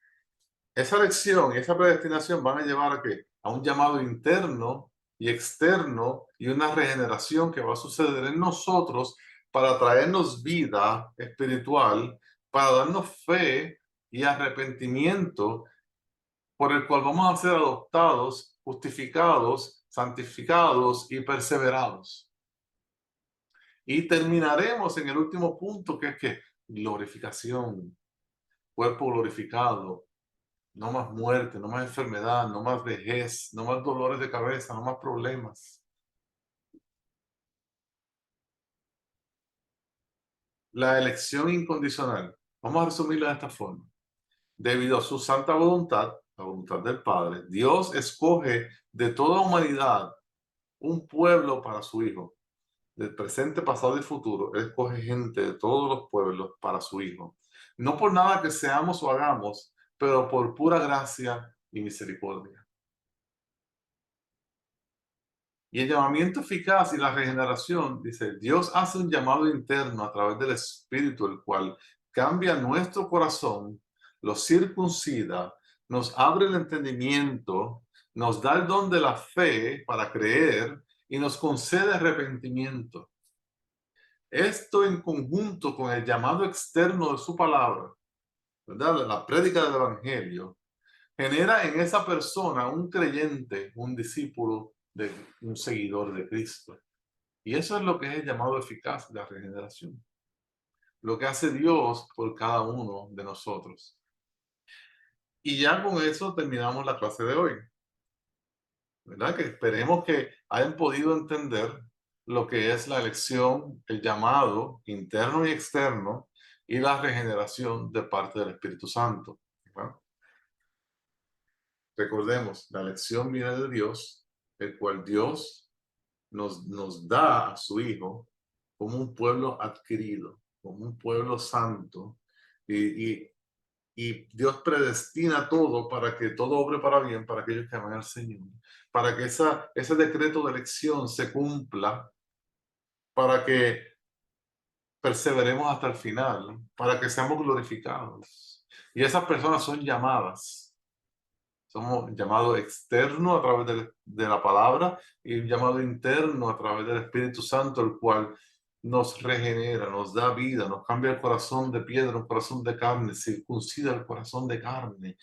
esa elección y esa predestinación van a llevar a qué? A un llamado interno y externo y una regeneración que va a suceder en nosotros para traernos vida espiritual, para darnos fe y arrepentimiento por el cual vamos a ser adoptados, justificados, santificados y perseverados. Y terminaremos en el último punto, que es que glorificación, cuerpo glorificado, no más muerte, no más enfermedad, no más vejez, no más dolores de cabeza, no más problemas. La elección incondicional. Vamos a resumirlo de esta forma. Debido a su santa voluntad, la voluntad del Padre, Dios escoge de toda humanidad un pueblo para su Hijo. Del presente, pasado y futuro, Él escoge gente de todos los pueblos para su Hijo. No por nada que seamos o hagamos, pero por pura gracia y misericordia. Y el llamamiento eficaz y la regeneración, dice, Dios hace un llamado interno a través del Espíritu, el cual cambia nuestro corazón, lo circuncida, nos abre el entendimiento, nos da el don de la fe para creer y nos concede arrepentimiento. Esto en conjunto con el llamado externo de su palabra, ¿verdad? La prédica del Evangelio, genera en esa persona un creyente, un discípulo, un seguidor de Cristo. Y eso es lo que es el llamado eficaz de la regeneración. Lo que hace Dios por cada uno de nosotros. Y ya con eso terminamos la clase de hoy, ¿verdad? Que esperemos que hayan podido entender lo que es la elección, el llamado interno y externo y la regeneración de parte del Espíritu Santo, ¿verdad? Recordemos, la elección viene de Dios, el cual Dios nos da a su Hijo como un pueblo adquirido, como un pueblo santo, y Dios predestina todo para que todo obre para bien para aquellos que aman al Señor, para que ese decreto de elección se cumpla, para que perseveremos hasta el final, para que seamos glorificados. Y esas personas son llamadas. Somos llamados externo a través de la palabra y un llamado interno a través del Espíritu Santo, el cual nos regenera, nos da vida, nos cambia el corazón de piedra, un corazón de carne, circuncida el corazón de carne,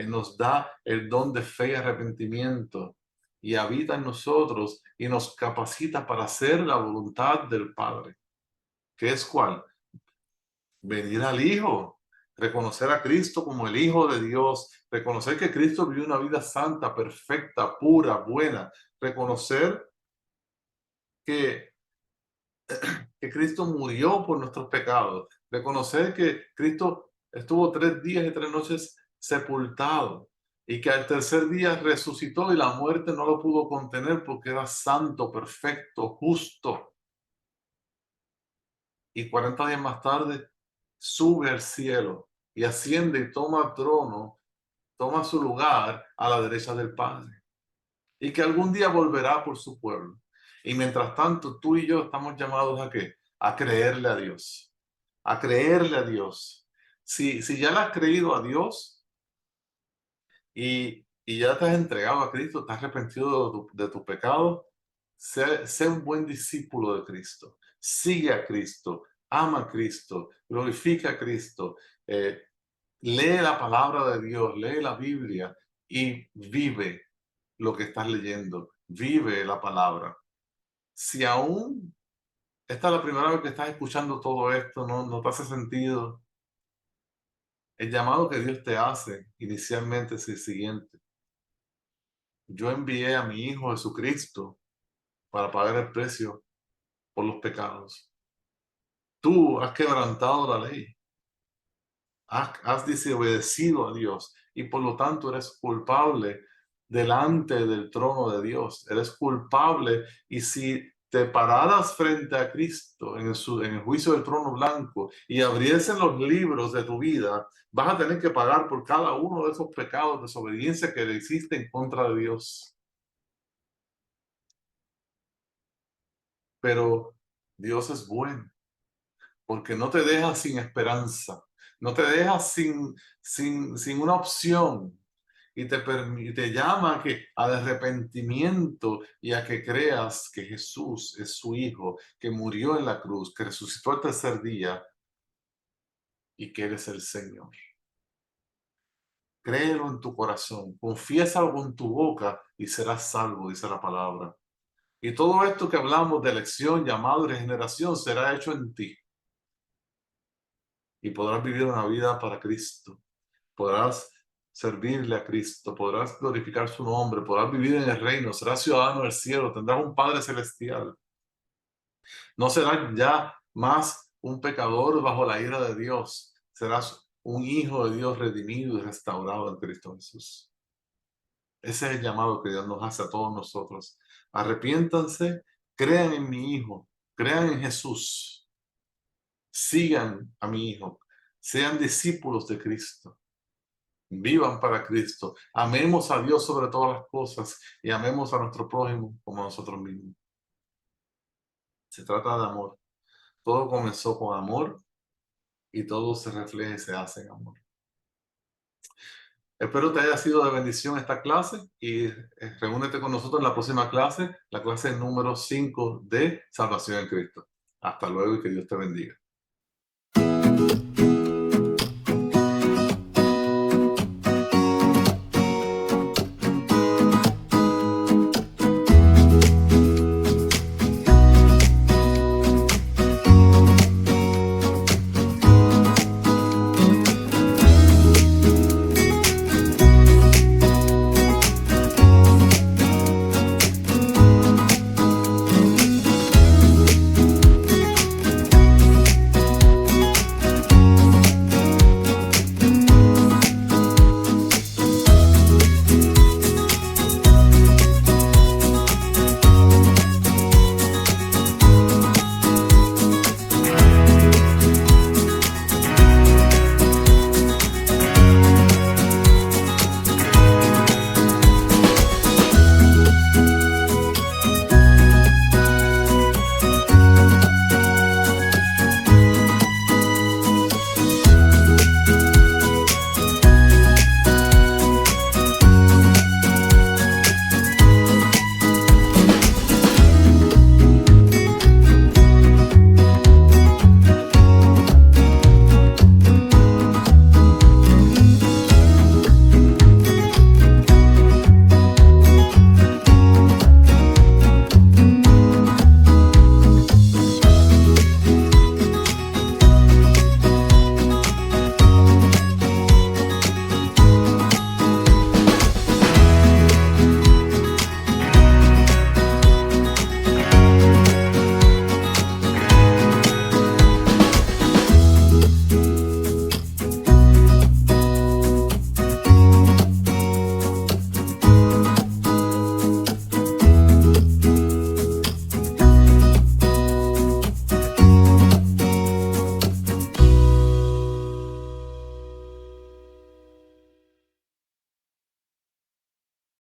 nos da el don de fe y arrepentimiento y habita en nosotros y nos capacita para hacer la voluntad del Padre. ¿Qué es cuál? Venir al Hijo, reconocer a Cristo como el Hijo de Dios, reconocer que Cristo vivió una vida santa, perfecta, pura, buena, reconocer que, que Cristo murió por nuestros pecados, reconocer que Cristo estuvo 3 días y 3 noches sepultado y que al tercer día resucitó y la muerte no lo pudo contener porque era santo, perfecto, justo. Y 40 días más tarde sube al cielo y asciende y toma trono, toma su lugar a la derecha del Padre. Y que algún día volverá por su pueblo. Y mientras tanto, tú y yo estamos llamados ¿a qué? A creerle a Dios. A creerle a Dios. Si ya le has creído a Dios y ya te has entregado a Cristo, te has arrepentido de tu pecado, sé un buen discípulo de Cristo. Sigue a Cristo, ama a Cristo, glorifica a Cristo, lee la palabra de Dios, lee la Biblia y vive lo que estás leyendo, vive la palabra. Si aún esta es la primera vez que estás escuchando todo esto, no te hace sentido, el llamado que Dios te hace inicialmente es el siguiente: yo envié a mi Hijo Jesucristo para pagar el precio por los pecados. Tú has quebrantado la ley, has desobedecido a Dios y por lo tanto eres culpable delante del trono de Dios. Eres culpable y si te pararas frente a Cristo en el juicio del trono blanco y abriesen los libros de tu vida, vas a tener que pagar por cada uno de esos pecados de desobediencia que le hiciste en contra de Dios. Pero Dios es bueno porque no te deja sin esperanza, no te deja sin una opción y te llama al arrepentimiento y a que creas que Jesús es su Hijo, que murió en la cruz, que resucitó el tercer día y que eres el Señor. Créelo en tu corazón, confiésalo con tu boca y serás salvo, dice la palabra. Y todo esto que hablamos de elección, llamado y regeneración será hecho en ti. Y podrás vivir una vida para Cristo. Podrás servirle a Cristo, podrás glorificar su nombre, podrás vivir en el reino, serás ciudadano del cielo, tendrás un Padre celestial. No serás ya más un pecador bajo la ira de Dios, serás un hijo de Dios redimido y restaurado en Cristo Jesús. Ese es el llamado que Dios nos hace a todos nosotros. Arrepiéntanse, crean en mi Hijo, crean en Jesús, sigan a mi Hijo, sean discípulos de Cristo. Vivan para Cristo. Amemos a Dios sobre todas las cosas y amemos a nuestro prójimo como a nosotros mismos. Se trata de amor. Todo comenzó con amor y todo se refleja y se hace en amor. Espero te haya sido de bendición esta clase y reúnete con nosotros en la próxima clase, la clase número 5 de Salvación en Cristo. Hasta luego y que Dios te bendiga.